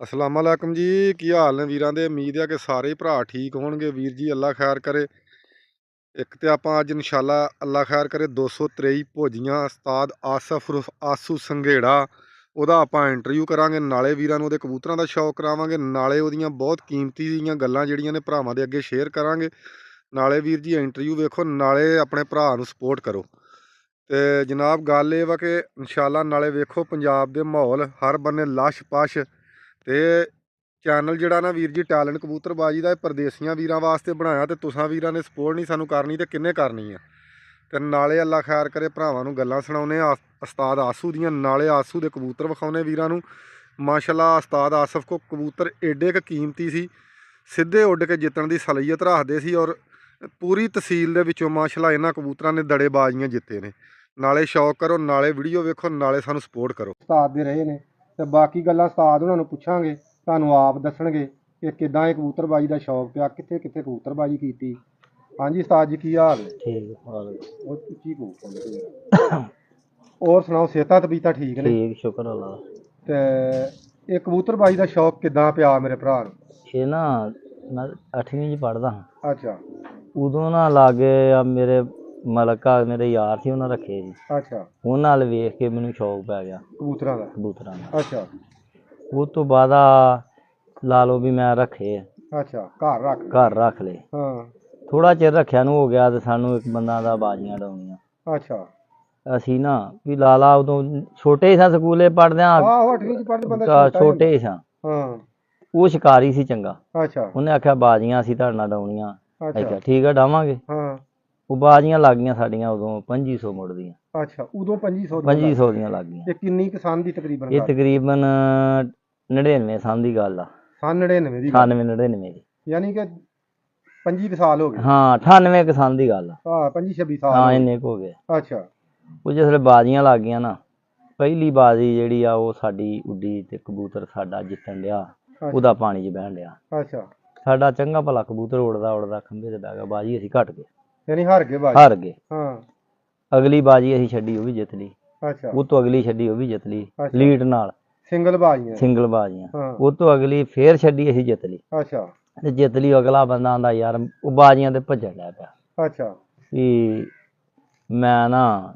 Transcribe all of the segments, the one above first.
ਅਸਲਾਮ ਵਾਲੇਕਮ ਜੀ। ਕੀ ਹਾਲ ਨੇ ਵੀਰਾਂ ਦੇ? ਉਮੀਦ ਹੈ ਕਿ ਸਾਰੇ ਹੀ ਭਰਾ ਠੀਕ ਹੋਣਗੇ। ਵੀਰ ਜੀ ਅੱਲਾ ਖੈਰ ਕਰੇ। ਇੱਕ ਤੇ ਆਪਾਂ ਅੱਜ ਇਨਸ਼ਾਅੱਲਾ ਅੱਲਾ ਖੈਰ ਕਰੇ 223 ਭੋਜੀਆਂ ਉਸਤਾਦ ਆਸਫ ਉਰਫ ਆਸੂ ਸੰਘੇੜਾ, ਉਹਦਾ ਆਪਾਂ ਇੰਟਰਵਿਊ ਕਰਾਂਗੇ। ਨਾਲੇ ਵੀਰਾਂ ਨੂੰ ਉਹਦੇ ਕਬੂਤਰਾਂ ਦਾ ਸ਼ੌਕ ਕਰਾਵਾਂਗੇ, ਨਾਲੇ ਉਹਦੀਆਂ ਬਹੁਤ ਕੀਮਤੀ ਜਿਹੀਆਂ ਗੱਲਾਂ ਜਿਹੜੀਆਂ ਨੇ ਭਰਾਵਾਂ ਦੇ ਅੱਗੇ ਸ਼ੇਅਰ ਕਰਾਂਗੇ। ਨਾਲੇ ਵੀਰ ਜੀ ਇੰਟਰਵਿਊ ਵੇਖੋ, ਨਾਲੇ ਆਪਣੇ ਭਰਾ ਨੂੰ ਸਪੋਰਟ ਕਰੋ। ਤੇ ਜਨਾਬ ਗੱਲ ਇਹ ਵਾ ਕਿ ਇਨਸ਼ਾਅੱਲਾ ਨਾਲੇ ਵੇਖੋ ਪੰਜਾਬ ਦੇ ਮਾਹੌਲ ਹਰ ਬੰਨੇ ਲਸ਼ ਪਸ਼। ਤੇ ਚੈਨਲ ਜਿਹੜਾ ਨਾ ਵੀਰ ਜੀ ਟੈਲੈਂਟ ਕਬੂਤਰਬਾਜੀ ਦਾ, ਇਹ ਪਰਦੇਸੀਆਂ ਵੀਰਾਂ ਵਾਸਤੇ ਬਣਾਇਆ, ਤੇ ਤੁਸਾਂ ਵੀਰਾਂ ਨੇ ਸਪੋਰਟ ਨਹੀਂ ਸਾਨੂੰ ਕਰਨੀ ਤੇ ਕਿੰਨੇ ਕਰਨੀ ਆ। ਤੇ ਨਾਲੇ ਅੱਲਾ ਖੈਰ ਕਰੇ ਭਰਾਵਾਂ ਨੂੰ ਗੱਲਾਂ ਸੁਣਾਉਨੇ ਆ ਉਸਤਾਦ ਆਸੂ ਦੀਆਂ, ਨਾਲੇ ਆਸੂ ਦੇ ਕਬੂਤਰ ਵਿਖਾਉਨੇ ਵੀਰਾਂ ਨੂੰ। ਮਾਸ਼ਾਅੱਲਾ ਉਸਤਾਦ ਆਸਫ ਕੋ ਕਬੂਤਰ ਏਡੇ ਕੁ ਕੀਮਤੀ ਸੀ, ਸਿੱਧੇ ਉੱਡ ਕੇ ਜਿੱਤਣ ਦੀ ਸਲੀਅਤ ਰੱਖਦੇ ਸੀ, ਔਰ ਪੂਰੀ ਤਹਿਸੀਲ ਦੇ ਵਿੱਚੋਂ ਮਾਸ਼ਾਅੱਲਾ ਇਹਨਾਂ ਕਬੂਤਰਾਂ ਨੇ ਦੜੇਬਾਜ਼ੀਆਂ ਜਿੱਤੇ ਨੇ। ਨਾਲੇ ਸ਼ੌਕ ਕਰੋ, ਨਾਲੇ ਵੀਡੀਓ ਵੇਖੋ, ਨਾਲੇ ਸਾਨੂੰ ਸਪੋਰਟ ਕਰੋ। ਉਸਤਾਦ ਦੇ ਰਹੇ ਨੇ ਤੇ ਬਾਕੀ ਗੱਲਾਂ ਉਸਤਾਦ ਉਹਨਾਂ ਨੂੰ ਪੁੱਛਾਂਗੇ, ਤੁਹਾਨੂੰ ਆਪ ਦੱਸਣਗੇ ਕਿ ਕਿੱਦਾਂ ਇਹ ਕਬੂਤਰਬਾਜੀ ਦਾ ਸ਼ੌਕ ਪਿਆ, ਕਿੱਥੇ ਕਿੱਥੇ ਕਬੂਤਰਬਾਜੀ ਕੀਤੀ। ਹਾਂਜੀ ਉਸਤਾਦ ਜੀ, ਕੀ ਹਾਲ ਹੈ? ਠੀਕ ਹਾਲ ਉਹ ਉੱਚੀ ਕਬੂਤਰ ਹੋਰ ਸੁਣਾਓ, ਸਿਹਤਾਂ ਤਬੀਅਤਾਂ ਠੀਕ ਨੇ? ਠੀਕ, ਸ਼ੁਕਰ ਅੱਲਾ। ਤੇ ਇਹ ਕਬੂਤਰਬਾਜੀ ਦਾ ਸ਼ੌਕ ਕਿੱਦਾਂ ਪਿਆ ਮੇਰੇ ਭਰਾ ਨੂੰ? ਇਹ ਨਾ ਮੈਂ 8ਵੀਂ 'ਚ ਪੜ੍ਹਦਾ ਹਾਂ। ਅੱਛਾ ਉਦੋਂ ਨਾ ਲਾਗੇ ਆ ਮੇਰੇ ਮਲਕਾ ਮੇਰੇ ਯਾਰ ਸੀ, ਉਹਨਾਂ ਰੱਖੇ ਸੀ। ਅੱਛਾ, ਉਹਨਾਂ ਨਾਲ ਵੇਖ ਕੇ ਮੈਨੂੰ ਸ਼ੌਕ ਪੈ ਗਿਆ ਕਬੂਤਰਾਂ ਦਾ? ਕਬੂਤਰਾਂ ਦਾ। ਅੱਛਾ ਉਹ ਤੋਂ ਬਾਅਦ ਲਾ ਲਓ ਵੀ ਮੈਂ ਰੱਖੇ, ਅੱਛਾ, ਘਰ ਰੱਖ ਲਏ। ਹਾਂ, ਥੋੜਾ ਚਿਰ ਰੱਖਿਆ ਨੂੰ ਹੋ ਗਿਆ ਤੇ ਸਾਨੂੰ ਇੱਕ ਬੰਦਾ ਦਾ ਬਾਜ਼ੀਆਂ ਡਾਉਣੀਆਂ। ਅੱਛਾ, ਅਸੀਂ ਨਾ ਵੀ ਲਾਲਾ ਉਦੋਂ ਛੋਟੇ ਹੀ ਸਾਂ, ਸਕੂਲੇ ਪੜ੍ਹਦੇ ਹਾਂ। ਆਹੋ 8ਵੀਂ ਚ ਪੜ੍ਹਦੇ ਬੰਦਾ ਛੋਟੇ ਹੀ ਸਾਂ। ਹਾਂ, ਉਹ ਸ਼ਿਕਾਰੀ ਸੀ ਚੰਗਾ। ਅੱਛਾ, ਉਹਨੇ ਆਖਿਆ ਬਾਜ਼ੀਆਂ ਅਸੀਂ ਤੁਹਾਡੇ ਨਾਲ ਡਾਉਣੀਆਂ। ਅੱਛਾ, ਠੀਕ ਆ, ਡਾਵਾਂਗੇ। ਹਾਂ, ਉਹ ਬਾਜ਼ੀਆਂ ਲੱਗ ਗਈਆਂ ਸਾਡੀਆਂ ਉਦੋਂ 2500 ਮੁੜਦੀਆਂ। ਅੱਛਾ, ਉਦੋਂ 2500 ਦੀਆਂ ਲੱਗ ਗਈਆਂ। ਇਹ ਕਿੰਨੀ ਕਿਸਾਨ ਦੀ ਤਕਰੀਬਨ? ਇਹ ਤਕਰੀਬਨ 99 ਸਾਲ ਦੀ ਗੱਲ ਆ। 99 ਦੀ? 99 ਦੀ, ਯਾਨੀ ਕਿ 25 ਸਾਲ ਹੋ ਗਏ। ਹਾਂ, 98 ਸਾਲ ਦੀ ਗੱਲ ਆ। ਹਾਂ, 25-26 ਸਾਲ। ਹਾਂ, ਇੰਨੇ ਕੁ ਹੋ ਗਏ। ਅੱਛਾ, ਉਹ ਜਿਸ ਬਾਜ਼ੀਆਂ ਲੱਗ ਗਈਆਂ ਨਾ, ਪਹਿਲੀ ਬਾਜ਼ੀ ਜਿਹੜੀ ਆ ਉਹ ਸਾਡੀ ਉੱਡੀ ਤੇ ਕਬੂਤਰ ਸਾਡਾ ਜਿੱਤਣ ਡਿਆ, ਉਹਦਾ ਪਾਣੀ 'ਚ ਬਹਿਣ ਡਿਆ। ਅੱਛਾ, ਸਾਡਾ ਚੰਗਾ ਭਲਾ ਕਬੂਤਰ ਉੜਦਾ ਖੰਭੇ ਤੇ ਬਹਿ ਗਿਆ, ਬਾਜ਼ੀ ਅਸੀਂ ਘਟ ਗਏ, ਯਾਨੀ ਹਾਰ ਗਏ ਬਾਜੀ? ਹਾਰ ਗਏ। ਹਾਂ, ਅਗਲੀ ਬਾਜ਼ੀ ਅਸੀਂ ਛੱਡੀ, ਉਹ ਵੀ ਜਿੱਤ ਲਈ। ਅੱਛਾ, ਉਹ ਤੋਂ ਅਗਲੀ ਛੱਡੀ, ਉਹ ਵੀ ਜਿੱਤ ਲਈ ਲੀਡ ਨਾਲ। ਸਿੰਗਲ ਬਾਜ਼ੀਆਂ। ਉਹ ਤੋਂ ਅਗਲੀ ਫੇਰ ਛੱਡੀ, ਅਸੀਂ ਜਿੱਤ ਲਈ। ਅੱਛਾ, ਤੇ ਜਿੱਤ ਲਈ। ਅਗਲਾ ਬੰਦਾ ਆਂਦਾ ਯਾਰ ਉਹ ਬਾਜ਼ੀਆਂ ਤੇ ਭੱਜਣ ਲੱਗ ਪਿਆ ਅੱਛਾ, ਵੀ ਮੈਂ ਨਾ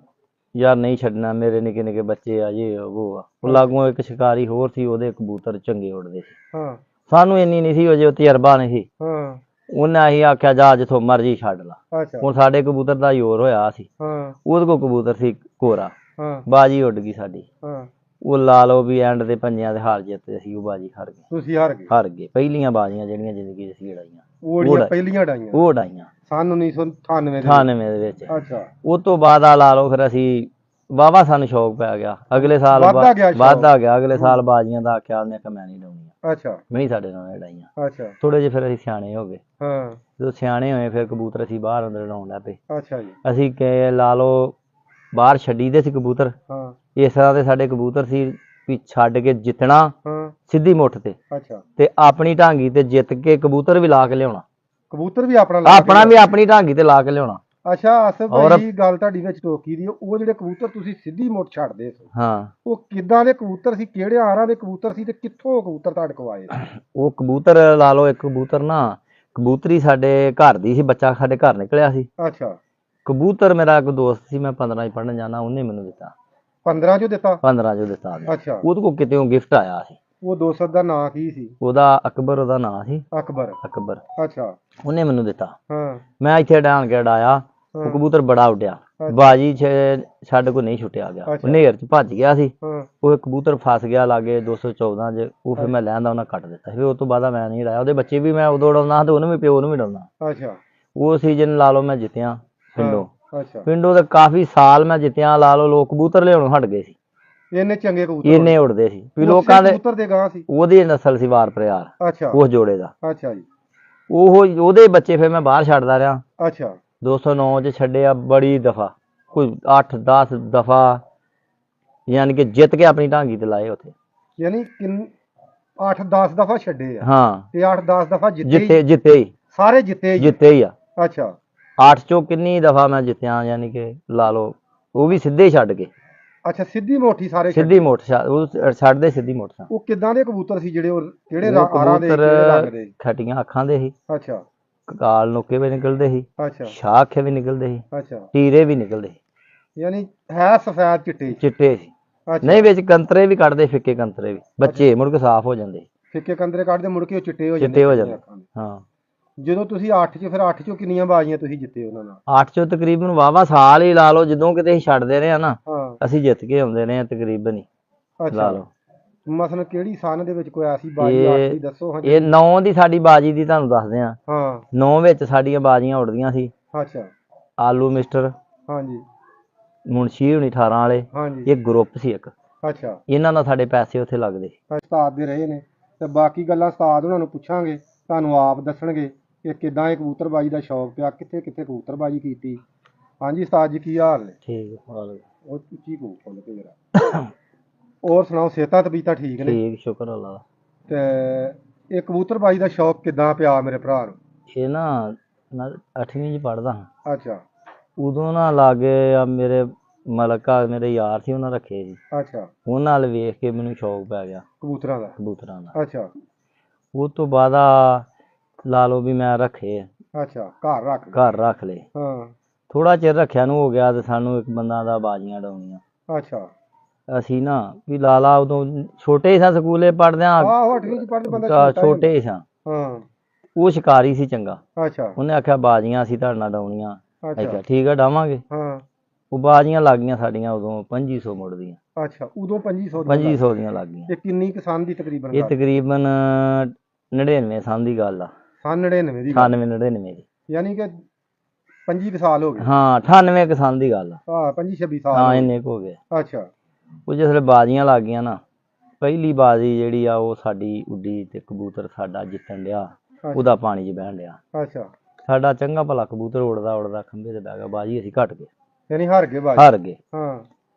ਯਾਰ ਨਹੀਂ ਛੱਡਣਾ, ਮੇਰੇ ਨਿੱਕੇ ਨਿੱਕੇ ਬੱਚੇ ਆ, ਜੇ ਉਹ ਆ। ਉਹ ਲਾਗੋਂ ਇੱਕ ਸ਼ਿਕਾਰੀ ਹੋਰ ਸੀ, ਉਹਦੇ ਕਬੂਤਰ ਚੰਗੇ ਉੱਡਦੇ ਸੀ। ਹਾਂ, ਸਾਨੂੰ ਇੰਨੀ ਨਹੀਂ ਸੀ, ਉਹ ਜੇ ਤਜਰਬਾ ਨਹੀਂ ਸੀ। ਹਾਂ, ਉਹਨੇ ਅਸੀਂ ਆਖਿਆ ਜਾ ਜਿੱਥੋਂ ਮਰਜ਼ੀ ਛੱਡ ਲਾ। ਅੱਛਾ, ਹੁਣ ਸਾਡੇ ਕਬੂਤਰ ਦਾ ਜ਼ੋਰ ਹੋਇਆ ਸੀ, ਹਾਂ, ਉਹਦੇ ਕੋਲ ਕਬੂਤਰ ਸੀ ਕੋਰਾ। ਹਾਂ, ਬਾਜੀ ਉੱਡ ਗਈ ਸਾਡੀ। ਹਾਂ, ਉਹ ਲਾ ਲਓ ਵੀ ਐਂਡ ਦੇ ਪੰਜਿਆਂ ਦੇ ਹਾਰ ਜਿੱਤੇ ਸੀ, ਉਹ ਬਾਜੀ ਹਾਰ ਗਏ। ਤੁਸੀਂ ਹਾਰ ਗਏ? ਪਹਿਲੀਆਂ ਬਾਜ਼ੀਆਂ ਜਿਹੜੀਆਂ ਜ਼ਿੰਦਗੀ 'ਚ ਅਸੀਂ ਉਡਾਈਆਂ, ਉਹ ਪਹਿਲੀਆਂ ਉਡਾਈਆਂ? ਉਹ ਉਡਾਈਆਂ ਸਨ 1998 ਦੇ ਵਿੱਚ। ਅੱਛਾ, ਉਹ ਤੋਂ ਬਾਅਦ ਲਾ ਲਓ ਫਿਰ ਅਸੀਂ ਵਾਹਵਾ ਸਾਨੂੰ ਸ਼ੌਕ ਪੈ ਗਿਆ। ਅਗਲੇ ਸਾਲ ਵੱਧਦਾ ਗਿਆ। ਅਗਲੇ ਸਾਲ ਬਾਜ਼ੀਆਂ ਦਾ ਆਖਿਆ, ਉਹਨੇ ਕਿ ਮੈਂ ਨਹੀਂ ਡਾਉਣੀਆਂ। ਅੱਛਾ, ਮੈਂ ਹੀ ਸਾਡੇ ਨਾਲ ਉਡਾਈਆਂ। ਅੱਛਾ, ਥੋੜੇ ਜਿਹੇ ਫਿਰ ਅਸੀਂ ਸਿਆਣੇ ਹੋ ਗਏ। ਹਾਂ, ਜਦੋਂ ਸਿਆਣੇ ਹੋਏ ਫਿਰ ਕਬੂਤਰ ਅਸੀਂ ਬਾਹਰ ਅੰਦਰ ਉਡਾਉਣ ਲੱਗ ਪਏ। ਅੱਛਾ ਜੀ, ਅਸੀਂ ਕਿ ਲਾ ਲਓ ਬਾਹਰ ਛੱਡੀ ਦੇ ਸੀ ਕਬੂਤਰ। ਹਾਂ, ਇਸ ਤਰ੍ਹਾਂ ਦੇ ਸਾਡੇ ਕਬੂਤਰ ਸੀ ਵੀ ਛੱਡ ਕੇ ਜਿੱਤਣਾ ਹਾਂ, ਸਿੱਧੀ ਮੁੱਠ ਤੇ, ਅੱਛਾ, ਤੇ ਆਪਣੀ ਢਾਂਗੀ ਤੇ ਜਿੱਤ ਕੇ ਕਬੂਤਰ ਵੀ ਲਾ ਕੇ ਲਿਆਉਣਾ। ਕਬੂਤਰ ਵੀ ਆਪਣਾ ਵੀ ਆਪਣੀ ਢਾਂਗੀ ਤੇ ਲਾ ਕੇ ਲਿਆਉਣਾ। ਅੱਛਾ, ਆਸਫ ਭਾਈ ਗੱਲ ਤੁਹਾਡੀ ਵਿੱਚ ਟੋਕੀ ਦੀ, ਉਹ ਜਿਹੜੇ ਕਬੂਤਰ ਤੁਸੀਂ ਸਿੱਧੀ ਮੁੱਠ ਛੱਡਦੇ ਸੀ, ਹਾਂ, ਉਹ ਕਿੱਦਾਂ ਦੇ ਕਬੂਤਰ ਸੀ? ਕਿਹੜੇ ਆਰਾਂ ਦੇ ਕਬੂਤਰ ਸੀ ਤੇ ਕਿੱਥੋਂ ਕਬੂਤਰ ਤੁਹਾਡੇ ਕੋਲ ਆਏ? ਉਹ ਕਬੂਤਰ ਲਾ ਲਓ ਇੱਕ ਕਬੂਤਰ ਨਾ, ਕਬੂਤਰੀ ਸਾਡੇ ਘਰ ਦੀ ਸੀ, ਬੱਚਾ ਸਾਡੇ ਘਰ ਨਿਕਲਿਆ ਸੀ। ਅੱਛਾ, ਕਬੂਤਰ ਮੇਰਾ ਇੱਕ ਦੋਸਤ ਸੀ, ਮੈਂ 15 'ਚ ਪੜ੍ਹਨ ਜਾਣਾ, ਉਹਨੇ ਮੈਨੂੰ ਦਿੱਤਾ। 15 ਚੋਂ ਦਿੱਤਾ? 15 'ਚੋਂ ਦਿੱਤਾ। ਅੱਛਾ, ਉਹਦੇ ਕੋਲ ਕਿਤੇ ਗਿਫਟ ਆਇਆ ਸੀ। ਉਹ ਦੋਸਤ ਦਾ ਨਾਂ ਕੀ ਸੀ? ਉਹਦਾ ਅਕਬਰ, ਉਹਦਾ ਨਾਂ ਸੀ ਅਕਬਰ। ਅੱਛਾ, ਉਹਨੇ ਮੈਨੂੰ ਦਿੱਤਾ। ਹਾਂ, ਮੈਂ ਇੱਥੇ ਡਾਣ ਕੇ ਡਾਇਆ, ਉਹ ਕਬੂਤਰ ਬੜਾ ਉੱਡਿਆ, ਬਾਜੀ 'ਚ ਸਾਡੇ ਕੋਲ ਨਹੀਂ ਛੁੱਟਿਆ ਗਿਆ, ਨੇਰ 'ਚ ਭੱਜ ਗਿਆ ਸੀ। ਉਹ ਕਬੂਤਰ ਫਸ ਗਿਆ ਲਾਗੇ 214 'ਚ। ਉਹ ਫਿਰ ਮੈਂ ਲੈਂਦਾ, ਉਹਨਾਂ ਕੱਟ ਦਿੱਤਾ। ਫਿਰ ਉਹ ਤੋਂ ਬਾਅਦ ਮੈਂ ਨਹੀਂ ਡਾਇਆ। ਉਹਦੇ ਬੱਚੇ ਵੀ ਮੈਂ ਉਦੋਂ ਉਡਾਉਂਦਾ ਤੇ ਉਹਨੂੰ ਵੀ, ਪਿਓ ਨੂੰ ਵੀ ਉਡਾਉਂਦਾ। ਅੱਛਾ, ਉਹ ਸੀਜ਼ਨ ਲਾ ਲਓ ਮੈਂ ਜਿੱਤਿਆ ਪਿੰਡੋਂ। ਅੱਛਾ, ਪਿੰਡੋਂ ਤੇ ਕਾਫੀ ਸਾਲ ਮੈਂ ਜਿੱਤਿਆ। ਲਾ ਲਓ ਲੋਕ ਕਬੂਤਰ ਲਿਆਉਣੋਂ ਹਟ ਗਏ ਸੀ, ਇੰਨੇ ਚੰਗੇ ਕਬੂਤਰ ਇੰਨੇ ਉੱਡਦੇ ਸੀ ਵੀ ਲੋਕਾਂ ਦੇ। ਕਬੂਤਰ ਦੇ ਗਾਂ ਸੀ? ਉਹਦੀ ਨਸਲ ਸੀ ਵਾਰ ਪ੍ਰਿਆਰ। ਅੱਛਾ, ਉਸ ਜੋੜੇ ਦਾ। ਅੱਛਾ ਜੀ, ਉਹਦੇ ਬੱਚੇ ਫਿਰ ਮੈਂ ਬਾਹਰ ਛੱਡਦਾ ਰਿਹਾ। ਅੱਛਾ, 209 'ਚ ਛੱਡਿਆ ਬੜੀ ਦਫਾ, ਕੋਈ 8-10 ਦਫਾ, ਯਾਨੀ ਕਿ ਜਿੱਤ ਕੇ ਆਪਣੀ ਢਾਂਗੀ ਤੇ ਲਾਏ ਉੱਥੇ। ਯਾਨੀ 8-10 ਦਫਾ ਛੱਡੇ ਆ? ਹਾਂ, ਤੇ 8-10 ਦਫਾ ਜਿੱਤੇ ਹੀ ਸਾਰੇ? ਜਿੱਤੇ ਹੀ ਆ। ਅੱਛਾ, 8 'ਚੋਂ ਕਿੰਨੀ ਦਫਾ ਮੈਂ ਜਿੱਤਿਆ, ਯਾਨੀ ਕਿ ਲਾ ਲਓ ਉਹ ਵੀ ਸਿੱਧੇ ਛੱਡ ਕੇ। ਅੱਛਾ ਸਿੱਧੀ ਮੋਠੀ ਸਾਰੇ ਸਿੱਧੀ ਮੋਠ ਉਹ ਛੱਡਦੇ ਸਿੱਧੀ ਮੋਠ ਸਾਂ। ਉਹ ਕਿੱਦਾਂ ਦੇ ਕਬੂਤਰ ਸੀ ਜਿਹੜੇ ਉਹ ਕਿਹੜੇ ਉਹ ਆਰਾਂ ਦੇ ਕਬੂਤਰ ਕਿਹੜੇ ਰੰਗ ਦੇ? ਖਟੀਆਂ ਅੱਖਾਂ ਦੇ ਸੀ, ਅੱਛਾ ਕਾਲ ਨੋਕੇ ਵੀ ਨਿਕਲਦੇ ਸੀ, ਅੱਛਾ ਸ਼ਾਹ ਅੱਖੇ ਵੀ ਨਿਕਲਦੇ ਸੀ, ਅੱਛਾ ਟੀਰੇ ਵੀ ਨਿਕਲਦੇ ਸੀ, ਯਾਨੀ ਹੈ ਸਫੈਦ ਚਿੱਟੇ ਚਿੱਟੇ ਸੀ। ਅੱਛਾ ਨਹੀਂ ਵਿੱਚ ਕੰਤਰੇ ਵੀ ਕੱਢਦੇ, ਫਿੱਕੇ ਕੰਤਰੇ ਵੀ, ਬੱਚੇ ਮੁੜ ਕੇ ਸਾਫ਼ ਹੋ ਜਾਂਦੇ, ਫਿੱਕੇ ਕੰਦਰੇ ਕੱਢਦੇ ਮੁੜ ਕੇ ਉਹ ਚਿੱਟੇ ਹੋ ਚਿੱਟੇ ਹੋ ਜਾਂਦੇ ਜਾਂਦੇ। ਅੱਖਾਂ ਦੇ। ਹਾਂ ਜਦੋਂ ਤੁਸੀਂ 8 ਚ ਫਿਰ 8 ਚੋਂ ਕਿੰਨੀਆਂ ਬਾਜ਼ੀਆਂ ਤੁਸੀਂ ਜਿੱਤੇ ਉਹਨਾਂ ਨਾਲ? 8 ਚੋਂ ਤਕਰੀਬਨ ਵਾਵਾ ਸਾਲ ਹੀ ਲਾ ਲਓ, ਜਦੋਂ ਕਿਤੇ ਅਸੀਂ ਛੱਡਦੇ ਰਹੇ ਆ ਨਾ ਹਾਂ ਅਸੀਂ ਜਿੱਤ ਕੇ ਆਉਂਦੇ ਰਹੇ ਆ ਤਕਰੀਬਨ ਹੀ ਲਾ ਅੱਛਾ ਲਓ। ਮਸਲਨ ਕਿਹੜੀ ਸਨ ਦੇ ਵਿੱਚ ਕੋਈ ਐਸੀ ਬਾਜੀ 8 ਦੀ ਦੱਸੋ ਹਾਂ ਇਹ 9 ਦੀ ਸਾਡੀ ਬਾਜੀ ਦੀ ਤੁਹਾਨੂੰ ਦੱਸਦੇ ਆ। ਹਾਂ 9 ਵਿੱਚ ਸਾਡੀਆਂ ਬਾਜੀਆਂ ਉੱਡਦੀਆਂ ਸੀ। ਅੱਛਾ ਆਲੂ ਮਿਸਟਰ, ਹਾਂਜੀ ਮੁਨਸ਼ੀ ਹੁਣੀ 18 ਵਾਲੇ, ਹਾਂਜੀ ਇਹ ਗਰੁੱਪ ਸੀ ਇੱਕ, ਅੱਛਾ ਇਹਨਾਂ ਨਾਲ ਸਾਡੇ ਪੈਸੇ ਉੱਥੇ ਲੱਗਦੇ ਸੀ। ਉਸਤਾਦ ਦੇ ਰਹੇ ਨੇ ਤੇ ਬਾਕੀ ਗੱਲਾਂ ਉਸਤਾਦ ਉਹਨਾਂ ਨੂੰ ਪੁੱਛਾਂਗੇ, ਤੁਹਾਨੂੰ ਆਪ ਦੱਸਣਗੇ ਕਿ ਕਿੱਦਾਂ ਇਹ ਕਬੂਤਰਬਾਜੀ ਦਾ ਸ਼ੌਕ ਪਿਆ, ਕਿੱਥੇ ਕਿੱਥੇ ਕਬੂਤਰਬਾਜੀ ਕੀਤੀ। ਹਾਂਜੀ ਉਸਤਾਦ ਜੀ ਕੀ ਹਾਲ ਨੇ? ਠੀਕ ਉਹ ਉੱਚੀ ਖੋਲ ਕੇ ਜਰਾ। ਹੋਰ ਸੁਣਾਓ, ਸਿਹਤਾਂ ਤਬੀਅਤਾਂ ਠੀਕ ਨੇ? ਠੀਕ, ਸ਼ੁਕਰ ਅੱਲਾ ਦਾ। ਤੇ ਇਹ ਕਬੂਤਰਬਾਜੀ ਦਾ ਸ਼ੌਕ ਕਿੱਦਾਂ ਪਿਆ ਮੇਰੇ ਭਰਾ ਨੂੰ? ਇਹ ਨਾ ਮੈਂ 8ਵੀਂ ਚ ਪੜ੍ਹਦਾ ਹਾਂ, ਅੱਛਾ ਉਦੋਂ ਨਾ ਲਾਗੇ ਆ ਮੇਰੇ ਮਲਕਾ ਮੇਰੇ ਯਾਰ ਸੀ, ਉਹਨਾਂ ਰੱਖੇ ਸੀ, ਅੱਛਾ ਉਹਨਾਂ ਨਾਲ ਵੇਖ ਕੇ ਮੈਨੂੰ ਸ਼ੌਕ ਪੈ ਗਿਆ ਕਬੂਤਰਾਂ ਦਾ? ਕਬੂਤਰਾਂ ਦਾ। ਅੱਛਾ ਉਹ ਤੋਂ ਬਾਅਦ ਆ ਲਾ ਲਓ ਵੀ ਮੈਂ ਰੱਖੇ, ਅੱਛਾ ਘਰ ਰੱਖ ਲਏ। ਘਰ ਰੱਖ ਲਏ। ਹਾਂ ਥੋੜਾ ਚਿਰ ਰੱਖਿਆ ਨੂੰ ਹੋ ਗਿਆ ਤੇ ਸਾਨੂੰ ਇੱਕ ਬੰਦਾ ਦਾ ਬਾਜ਼ੀਆਂ ਡਾਉਣੀਆਂ। ਅੱਛਾ ਅਸੀਂ ਨਾ ਵੀ ਲਾਲਾ ਉਦੋਂ ਛੋਟੇ ਹੀ ਸਾਂ, ਸਕੂਲੇ ਪੜ੍ਹਦਿਆਂ ਆਹੋ 8ਵੀਂ ਚ ਪੜ੍ਹਦੇ ਬੰਦਾ ਛੋਟਾ ਹੀ ਛੋਟੇ ਹੀ ਸਾਂ। ਹਾਂ ਉਹ ਸ਼ਿਕਾਰੀ ਸੀ ਚੰਗਾ, ਅੱਛਾ ਉਹਨੇ ਆਖਿਆ ਬਾਜ਼ੀਆਂ ਅਸੀਂ ਤੁਹਾਡੇ ਨਾਲ ਡਾਉਣੀਆਂ। ਅੱਛਾ ਅੱਛਾ ਠੀਕ ਆ ਡਾਵਾਂਗੇ। ਹਾਂ ਉਹ ਬਾਜ਼ੀਆਂ ਲੱਗ ਗਈਆਂ ਸਾਡੀਆਂ ਉਦੋਂ 2500 ਮੁੜਦੀਆਂ, ਅੱਛਾ ਉਦੋਂ 2500 2500 ਦੀਆਂ ਲੱਗ ਗਈਆਂ। ਇਹ ਕਿੰਨੀ ਕਿਸਾਨ ਦੀ ਤਕਰੀਬਨ ਇਹ ਗੱਲ? ਤਕਰੀਬਨ 99 ਸਾਲ ਦੀ ਗੱਲ ਆ, ਸੰਨ 99 ਦੀ ਗੱਲ, 98 99 ਦੀ। ਯਾਨੀ ਕਿ 25 ਕੁ ਸਾਲ ਹੋ ਗਏ। ਹਾਂ 98 ਸਾਲ ਦੀ ਗੱਲ ਆ। ਹਾਂ 25 26 ਸਾਲ ਹਾਂ ਹੋ ਗਏ। ਇੰਨੇ ਕੁ ਹੋ ਗਏ। ਅੱਛਾ ਉਹ ਜਿਸਲੇ ਬਾਜ਼ੀਆਂ ਲੱਗ ਗਈਆਂ ਨਾ, ਪਹਿਲੀ ਬਾਜ਼ੀ ਜਿਹੜੀ ਆ ਉਹ ਸਾਡੀ ਉੱਡੀ ਤੇ ਕਬੂਤਰ ਸਾਡਾ ਜਿੱਤਣ ਡਿਆ, ਉਹਦਾ ਪਾਣੀ 'ਚ ਬਹਿਣ ਡਿਆ। ਅੱਛਾ ਸਾਡਾ ਚੰਗਾ ਭਲਾ ਕਬੂਤਰ ਉੜਦਾ ਉੜਦਾ ਖੰਭੇ ਤੇ ਬਹਿ ਗਿਆ, ਬਾਜ਼ੀ ਅਸੀਂ ਘਟ ਗਏ, ਯਾਨੀ ਹਾਰ ਗਏ ਬਾਜੀ? ਹਾਰ ਗਏ। ਹਾਂ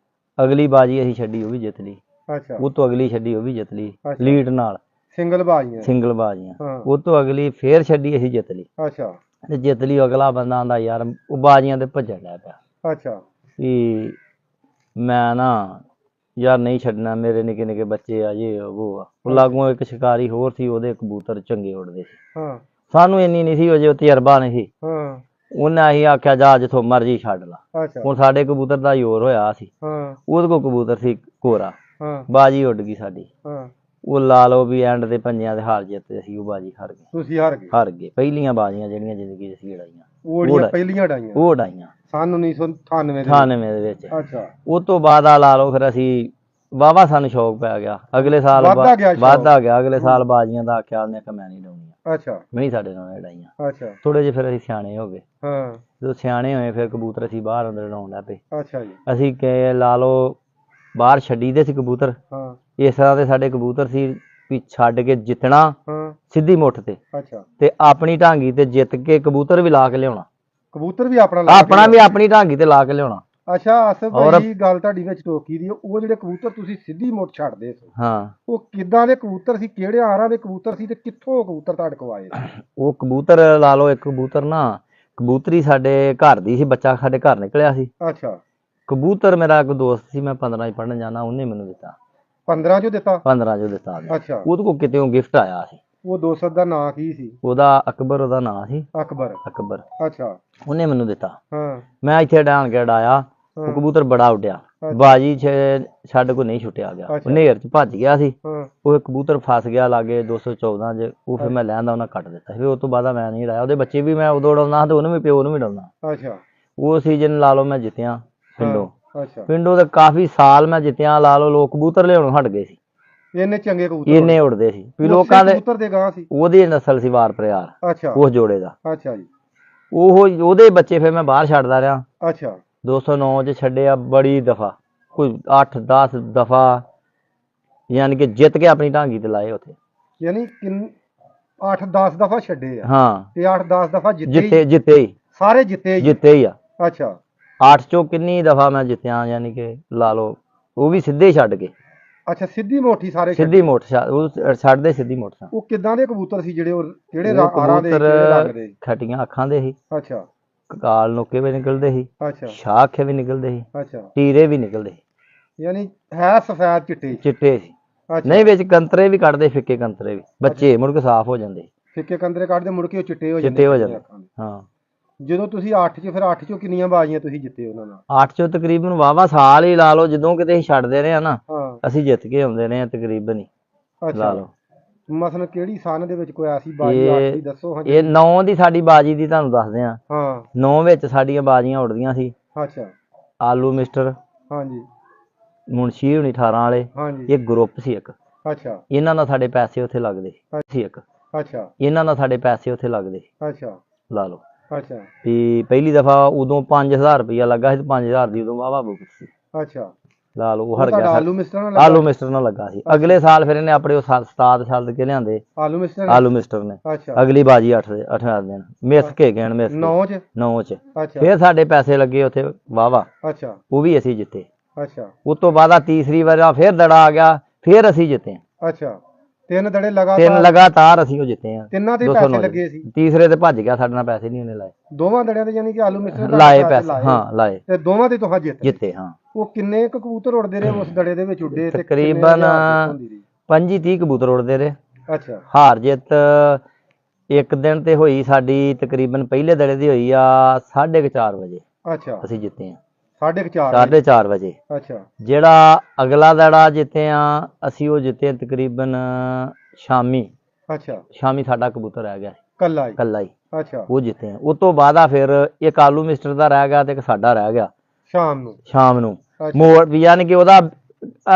ਅਗਲੀ ਬਾਜ਼ੀ ਅਸੀਂ ਛੱਡੀ, ਉਹ ਵੀ ਜਿੱਤ ਲਈ। ਅੱਛਾ ਉਹ ਤੋਂ ਅਗਲੀ ਛੱਡੀ, ਉਹ ਵੀ ਜਿੱਤ ਲਈ ਅੱਛਾ। ਲੀਡ ਨਾਲ, ਸਿੰਗਲ ਬਾਜ਼ੀਆਂ? ਸਿੰਗਲ ਬਾਜ਼ੀਆਂ। ਹਾਂ ਉਹ ਤੋਂ ਅਗਲੀ ਫੇਰ ਛੱਡੀ, ਅਸੀਂ ਜਿੱਤ ਲਈ। ਅੱਛਾ ਤੇ ਜਿੱਤ ਲਈ, ਅਗਲਾ ਬੰਦਾ ਆਂਦਾ ਯਾਰ ਉਹ ਬਾਜ਼ੀਆਂ ਤੇ ਭੱਜਣ ਲੱਗ ਪਿਆ ਅੱਛਾ ਵੀ ਮੈਂ ਨਾ ਯਾਰ ਨਹੀਂ ਛੱਡਣਾ, ਮੇਰੇ ਨਿੱਕੇ ਨਿੱਕੇ ਬੱਚੇ ਆ ਜੇ ਉਹ ਆ। ਉਹ ਲਾਗੋਂ ਇੱਕ ਸ਼ਿਕਾਰੀ ਹੋਰ ਸੀ, ਉਹਦੇ ਕਬੂਤਰ ਚੰਗੇ ਉੱਡਦੇ ਸੀ, ਹਾਂ ਸਾਨੂੰ ਇੰਨੀ ਨਹੀਂ ਸੀ ਉਹ ਜੇ ਤਜਰਬਾ ਨਹੀਂ ਸੀ। ਹਾਂ ਉਹਨੇ ਅਸੀਂ ਆਖਿਆ ਜਾ ਜਿੱਥੋਂ ਮਰਜ਼ੀ ਛੱਡ ਲਾ। ਅੱਛਾ ਹੁਣ ਸਾਡੇ ਕਬੂਤਰ ਦਾ ਜ਼ੋਰ ਹੋਇਆ ਸੀ, ਹਾਂ ਉਹਦੇ ਕੋਲ ਕਬੂਤਰ ਸੀ ਕੋਰਾ, ਹਾਂ ਬਾਜੀ ਉੱਡ ਗਈ ਸਾਡੀ। ਹਾਂ ਉਹ ਲਾ ਲਓ ਵੀ ਐਂਡ ਦੇ ਪੰਜਿਆਂ ਦੇ ਹਾਰ ਜਿੱਤੇ, ਅਸੀਂ ਉਹ ਬਾਜੀ ਹਾਰ ਗਏ। ਤੁਸੀਂ ਹਾਰ ਗਏ? ਹਾਰ ਗਏ। ਪਹਿਲੀਆਂ ਬਾਜ਼ੀਆਂ ਜਿਹੜੀਆਂ ਜ਼ਿੰਦਗੀ 'ਚ ਅਸੀਂ ਉਡਾਈਆਂ, ਉਹ ਜਿਹੜੀਆਂ ਪਹਿਲੀਆਂ ਡਾਈਆਂ ਉਹ ਉਡਾਈਆਂ ਸੰਨ 1998 ਦੇ? 98 ਦੇ ਵਿੱਚ। ਅੱਛਾ ਉਹ ਤੋਂ ਬਾਅਦ ਆ ਲਾ ਲਓ ਫਿਰ ਅਸੀਂ ਵਾਹਵਾ ਸਾਨੂੰ ਸ਼ੌਕ ਪੈ ਗਿਆ, ਅਗਲੇ ਸਾਲ ਵੱਧਦਾ ਗਿਆ ਸ਼ੌਕ? ਵੱਧਦਾ ਗਿਆ। ਅਗਲੇ ਸਾਲ ਬਾਜ਼ੀਆਂ ਦਾ ਆਖਿਆ ਉਹਨੇ ਕਿ ਮੈਂ ਨਹੀਂ ਡਾਉਣੀਆਂ, ਅੱਛਾ ਮੈਂ ਨਹੀਂ ਸਾਡੇ ਨਾਲ ਉਡਾਈਆਂ। ਅੱਛਾ ਥੋੜੇ ਜਿਹੇ ਫਿਰ ਅਸੀਂ ਸਿਆਣੇ ਹੋ ਗਏ। ਹਾਂ ਜਦੋਂ ਸਿਆਣੇ ਹੋਏ ਫਿਰ ਕਬੂਤਰ ਅਸੀਂ ਬਾਹਰ ਅੰਦਰ ਉਡਾਉਣ ਲੱਗ ਪਏ। ਅੱਛਾ ਜੀ ਅਸੀਂ ਕਿ ਲਾ ਲਓ ਬਾਹਰ ਛੱਡੀ ਦੇ ਸੀ ਕਬੂਤਰ, ਹਾਂ ਇਸ ਤਰ੍ਹਾਂ ਦੇ ਸਾਡੇ ਕਬੂਤਰ ਸੀ ਵੀ ਛੱਡ ਕੇ ਜਿੱਤਣਾ ਹਾਂ ਸਿੱਧੀ ਮੁੱਠ ਤੇ, ਅੱਛਾ ਤੇ ਆਪਣੀ ਢਾਂਗੀ ਤੇ ਜਿੱਤ ਕੇ ਕਬੂਤਰ ਵੀ ਲਾ ਕੇ ਲਿਆਉਣਾ, ਕਬੂਤਰ ਵੀ ਆਪਣਾ ਲਾ ਕੇ ਆਪਣਾ ਵੀ ਆਪਣੀ ਢਾਂਗੀ ਤੇ ਲਾ ਕੇ ਲਿਆਉਣਾ। ਅੱਛਾ ਆਸਿਫ ਭਾਈ ਗੱਲ ਤੁਹਾਡੀ ਵਿੱਚ ਟੋਕੀ ਦੀ, ਉਹ ਜਿਹੜੇ ਕਬੂਤਰ ਤੁਸੀਂ ਸਿੱਧੀ ਮੁੱਠ ਛੱਡਦੇ ਸੀ, ਹਾਂ ਉਹ ਕਿੱਦਾਂ ਦੇ ਕਬੂਤਰ ਸੀ, ਕਿਹੜੇ ਆਰਾਂ ਦੇ ਕਬੂਤਰ ਸੀ ਤੇ ਕਿੱਥੋਂ ਕਬੂਤਰ ਤੁਹਾਡੇ ਕੋਲ ਆਏ ਸੀ? ਉਹ ਕਬੂਤਰ ਲਾ ਲਓ, ਇੱਕ ਕਬੂਤਰ ਨਾ ਕਬੂਤਰੀ ਸਾਡੇ ਘਰ ਦੀ ਸੀ, ਬੱਚਾ ਸਾਡੇ ਘਰ ਨਿਕਲਿਆ ਸੀ। ਅੱਛਾ ਕਬੂਤਰ ਮੇਰਾ ਇੱਕ ਦੋਸਤ ਸੀ, ਮੈਂ 15 ਚ ਪੜ੍ਹਨ ਜਾਣਾ, ਉਹਨੇ ਮੈਨੂੰ ਦਿੱਤਾ। 15 ਚੋਂ ਦਿੱਤਾ? 15 ਚ ਦਿੱਤਾ ਉਹਨੇ। ਅੱਛਾ ਉਹਦੇ ਕੋਲ ਕਿਤੇੋਂ ਗਿਫਟ ਆਇਆ ਸੀ। ਉਹ ਦੋਸਤ ਦਾ ਨਾਂ ਕੀ ਸੀ? ਉਹਦਾ ਅਕਬਰ, ਉਹਦਾ ਨਾਂ ਸੀ ਅਕਬਰ? ਅਕਬਰ। ਅੱਛਾ ਉਹਨੇ ਮੈਨੂੰ ਦਿੱਤਾ, ਹਾਂ ਮੈਂ ਇੱਥੇ ਡਾਣ ਕੇ ਉਡਾਇਆ। ਉਹ ਕਬੂਤਰ ਬੜਾ ਉੱਡਿਆ, ਬਾਜੀ 'ਚ ਸਾਡੇ ਕੋਲ ਨਹੀਂ ਛੁੱਟਿਆ ਗਿਆ, ਉਹ ਨੇਰ 'ਚ ਭੱਜ ਗਿਆ ਸੀ। ਹਾਂ ਉਹ ਕਬੂਤਰ ਫਸ ਗਿਆ ਲਾਗੇ 214 'ਚ, ਉਹ ਫਿਰ ਮੈਂ ਲੈਂਦਾ ਉਹਨਾਂ ਕੱਟ ਦਿੱਤਾ ਸੀ। ਉਹ ਤੋਂ ਬਾਅਦ ਮੈਂ ਨਹੀਂ ਉਡਾਇਆ। ਉਹਦੇ ਬੱਚੇ ਵੀ ਮੈਂ ਉਦੋਂ ਉਡਾਉਂਦਾ ਤੇ ਉਹਨੂੰ ਵੀ ਪਿਓ ਨੂੰ ਵੀ ਉਡਾਉਂਦਾ। ਅੱਛਾ ਉਹ ਸੀਜ਼ਨ ਲਾ ਲਓ ਮੈਂ ਜਿੱਤਿਆ ਪਿੰਡੋਂ, ਅੱਛਾ ਪਿੰਡੋਂ ਤੇ ਕਾਫੀ ਸਾਲ ਮੈਂ ਜਿੱਤਿਆ ਲਾ ਲਓ। ਲੋਕ ਕਬੂਤਰ ਲਿਆਉਣੋਂ ਹਟ ਗਏ ਸੀ, ਇੰਨੇ ਚੰਗੇ ਕਬੂਤਰ ਇੰਨੇ ਉੜਦੇ ਸੀ ਵੀ ਲੋਕਾਂ ਦੇ। ਕਬੂਤਰ ਦੇ ਗਾਂ ਸੀ? ਉਹਦੀ ਨਸਲ ਸੀ ਵਾਰ ਪ੍ਰਿਆਰ, ਅੱਛਾ ਉਸ ਜੋੜੇ ਦਾ। ਅੱਛਾ ਜੀ ਉਹਦੇ ਬੱਚੇ ਫਿਰ ਮੈਂ ਬਾਹਰ ਛੱਡਦਾ ਰਿਹਾ। ਅੱਛਾ 209 ਚ ਛੱਡਿਆ ਬੜੀ ਦਫਾ, ਕੋਈ 8-10 ਦਫਾ, ਯਾਨੀ ਕਿ ਜਿੱਤ ਕੇ ਆਪਣੀ ਢਾਂਗੀ ਤੇ ਲਾਏ ਉੱਥੇ। ਯਾਨੀ 8-10 ਦਫਾ ਛੱਡੇ ਆ? ਹਾਂ ਤੇ 8-10 ਦਫਾ ਜਿੱਤੇ ਹੀ ਸਾਰੇ ਜਿੱਤੇ ਹੀ ਆ। ਅੱਛਾ 8 ਚੋਂ ਕਿੰਨੀ ਦਫਾ ਮੈਂ ਜਿੱਤਿਆ, ਯਾਨੀ ਕਿ ਲਾ ਲਓ ਉਹ ਵੀ ਸਿੱਧੇ ਹੀ ਛੱਡ ਕੇ। ਅੱਛਾ ਸਿੱਧੀ ਮੋਠੀ ਸਾਰੇ ਸਿੱਧੀ ਮੋਠ ਉਹ ਛੱਡਦੇ ਸਿੱਧੀ ਮੋਠ ਸਾਂ। ਉਹ ਕਿੱਦਾਂ ਦੇ ਕਬੂਤਰ ਸੀ ਜਿਹੜੇ ਉਹ ਕਿਹੜੇ ਆਰਾਂ ਦੇ ਕਿਹੜੇ ਰੰਗ ਦੇ? ਖਟੀਆਂ ਅੱਖਾਂ ਦੇ ਸੀ, ਅੱਛਾ ਕਾਲ ਨੋਕੇ ਵੀ ਨਿਕਲਦੇ ਸੀ, ਅੱਛਾ ਸ਼ਾਹ ਅੱਖੇ ਵੀ ਨਿਕਲਦੇ ਸੀ, ਅੱਛਾ ਟੀਰੇ ਵੀ ਨਿਕਲਦੇ ਸੀ। ਯਾਨੀ ਹੈ ਸਫੈਦ ਚਿੱਟੇ ਚਿੱਟੇ ਸੀ। ਨਹੀਂ ਵਿੱਚ ਕੰਤਰੇ ਵੀ ਕੱਢਦੇ, ਫਿੱਕੇ ਕੰਤਰੇ ਵੀ, ਬੱਚੇ ਮੁੜ ਕੇ ਸਾਫ਼ ਹੋ ਜਾਂਦੇ। ਫਿੱਕੇ ਕੰਤਰੇ ਕੱਢਦੇ ਮੁੜ ਕੇ ਉਹ ਚਿੱਟੇ ਹੋ ਜਾਂਦੇ। ਚਿੱਟੇ ਹੋ ਜਾਂਦੇ ਹਾਂ। ਜਦੋਂ ਤੁਸੀਂ 8 ਚ, ਫਿਰ 8 ਚੋਂ ਕਿੰਨੀਆਂ ਬਾਜ਼ੀਆਂ ਤੁਸੀਂ ਜਿੱਤੇ ਉਹਨਾਂ ਨਾਲ? 8 ਚੋਂ ਤਕਰੀਬਨ ਵਾਵਾ ਸਾਲ ਹੀ ਲਾ ਲਓ, ਜਦੋਂ ਕਿਤੇ ਅਸੀਂ ਛੱਡਦੇ ਰਹੇ ਆ ਨਾ ਅਸੀਂ ਜਿੱਤ ਕੇ ਆਉਂਦੇ ਰਹੇ ਆ ਤਕਰੀਬਨ ਹੀ ਲਾ ਲਓ। ਮਸਲਨ ਕਿਹੜੀ ਸਨ ਦੇ ਵਿੱਚ ਕੋਈ ਐਸੀ ਬਾਜੀ 8 ਦੀ ਦੱਸੋ? ਹਾਂ ਇਹ 9 ਦੀ ਸਾਡੀ ਬਾਜੀ ਦੀ ਤੁਹਾਨੂੰ ਦੱਸਦੇ ਆ। ਹਾਂ 9 ਵਿੱਚ ਸਾਡੀਆਂ ਬਾਜੀਆਂ ਉੱਡਦੀਆਂ ਸੀ। ਅੱਛਾ। ਆਲੂ ਮਿਸਟਰ, ਹਾਂਜੀ, ਮੁਨਸ਼ੀ ਹੁਣੀ 18 ਵਾਲੇ, ਹਾਂਜੀ, ਇੱਕ ਗਰੁੱਪ ਸੀ ਇੱਕ। ਅੱਛਾ। ਇਹਨਾਂ ਨਾਲ ਸਾਡੇ ਪੈਸੇ ਉੱਥੇ ਲੱਗਦੇ ਸੀ ਇੱਕ। ਅੱਛਾ। ਇਹਨਾਂ ਨਾਲ ਸਾਡੇ ਪੈਸੇ ਉੱਥੇ ਲੱਗਦੇ ਅੱਛਾ ਲਾ ਲਓ। ਅੱਛਾ। ਵੀ ਪਹਿਲੀ ਦਫਾ ਉਦੋਂ 5000 ਰੁਪਇਆ ਲੱਗਾ ਸੀ, 5000 ਦੀ ਉਦੋਂ ਵਾਵਾ ਬੁੱਕ ਸੀ। ਅੱਛਾ। ਲਾ ਲਓ ਉਹ ਹਰ ਗਿਆ। ਆਲੂ ਮਿਸਟਰ ਨਾਲ ਆਲੂ ਮਿਸਟਰ ਨਾਲ ਲੱਗਾ ਸੀ। ਅਗਲੇ ਸਾਲ ਫਿਰ ਇਹਨੇ ਆਪਣੇ ਉਸਤਾਦ ਛੱਡ ਕੇ ਲਿਆਂਦੇ ਆਲੂ ਮਿਸਟਰ ਨੇ। ਅੱਛਾ। ਅਗਲੀ ਬਾਜੀ 8 ਦਿਨ ਮਿਸ ਕੇ ਗਏ, ਮਿਸ 9 ਚ ਫਿਰ ਸਾਡੇ ਪੈਸੇ ਲੱਗੇ ਉੱਥੇ ਵਾਵਾ। ਅੱਛਾ। ਉਹ ਵੀ ਅਸੀਂ ਜਿੱਤੇ। ਅੱਛਾ। ਉਸ ਤੋਂ ਬਾਅਦ ਤੀਸਰੀ ਵਾਰ ਫਿਰ ਦੜਾ ਆ ਗਿਆ, ਫਿਰ ਅਸੀਂ ਜਿੱਤੇ। ਅੱਛਾ। 3 ਦੜੇ ਲਗਾਤਾਰ ਅਸੀਂ ਉਹ ਜਿੱਤੇ ਆ। ਤਿੰਨਾਂ ਦੇ ਪੈਸੇ ਲੱਗੇ ਸੀ। ਤੀਸਰੇ ਤੇ ਭੱਜ ਗਿਆ, ਸਾਡੇ ਨਾਲ ਪੈਸੇ ਨਹੀਂ ਉਹਨੇ ਲਾਏ। ਦੋਵਾਂ ਦੜਿਆਂ ਤੇ ਯਾਨੀ ਕਿ ਆਲੂ ਮਿਸਟਰ ਲਾਏ ਪੈਸੇ। ਹਾਂ ਲਾਏ ਤੇ ਦੋਵਾਂ ਤੇ ਤੁਸੀਂ ਜਿੱਤੇ। ਹਾਂ। ਉਹ ਕਿੰਨੇ ਕਬੂਤਰ ਉੜਦੇ ਰਹੇ ਉਸ ਦੜੇ ਦੇ ਵਿੱਚ ਉੱਡੇ? ਤਕਰੀਬਨ 25-30 ਕਬੂਤਰ ਉੜਦੇ ਰਹੇ। ਅੱਛਾ। ਹਾਰ ਜਿੱਤ ਇੱਕ ਦਿਨ ਤੇ ਹੋਈ ਸਾਡੀ, ਤਕਰੀਬਨ ਪਹਿਲੇ ਦੜੇ ਦੀ ਹੋਈ ਆ 4:30 ਵਜੇ। ਅੱਛਾ। ਅਸੀਂ ਜਿੱਤੇ ਆ 4:30 ਵਜੇ। ਅੱਛਾ। ਜਿਹੜਾ ਅਗਲਾ ਦੜਾ ਜਿੱਤੇ ਆ ਅਸੀਂ, ਉਹ ਜਿੱਤੇ ਤਕਰੀਬਨ ਸ਼ਾਮੀ। ਅੱਛਾ। ਸ਼ਾਮੀ ਸਾਡਾ ਕਬੂਤਰ ਰਹਿ ਗਿਆ ਕੱਲਾ ਹੀ। ਅੱਛਾ। ਉਹ ਜਿੱਤੇ ਆ। ਉਸ ਤੋਂ ਬਾਅਦ ਫਿਰ ਇੱਕ ਆਲੂ ਮਿਸਟਰ ਦਾ ਰਹਿ ਗਿਆ ਤੇ ਇੱਕ ਸਾਡਾ ਰਹਿ ਗਿਆ ਸ਼ਾਮ ਨੂੰ ਮੋੜ ਵੀ, ਯਾਨੀ ਕਿ ਉਹਦਾ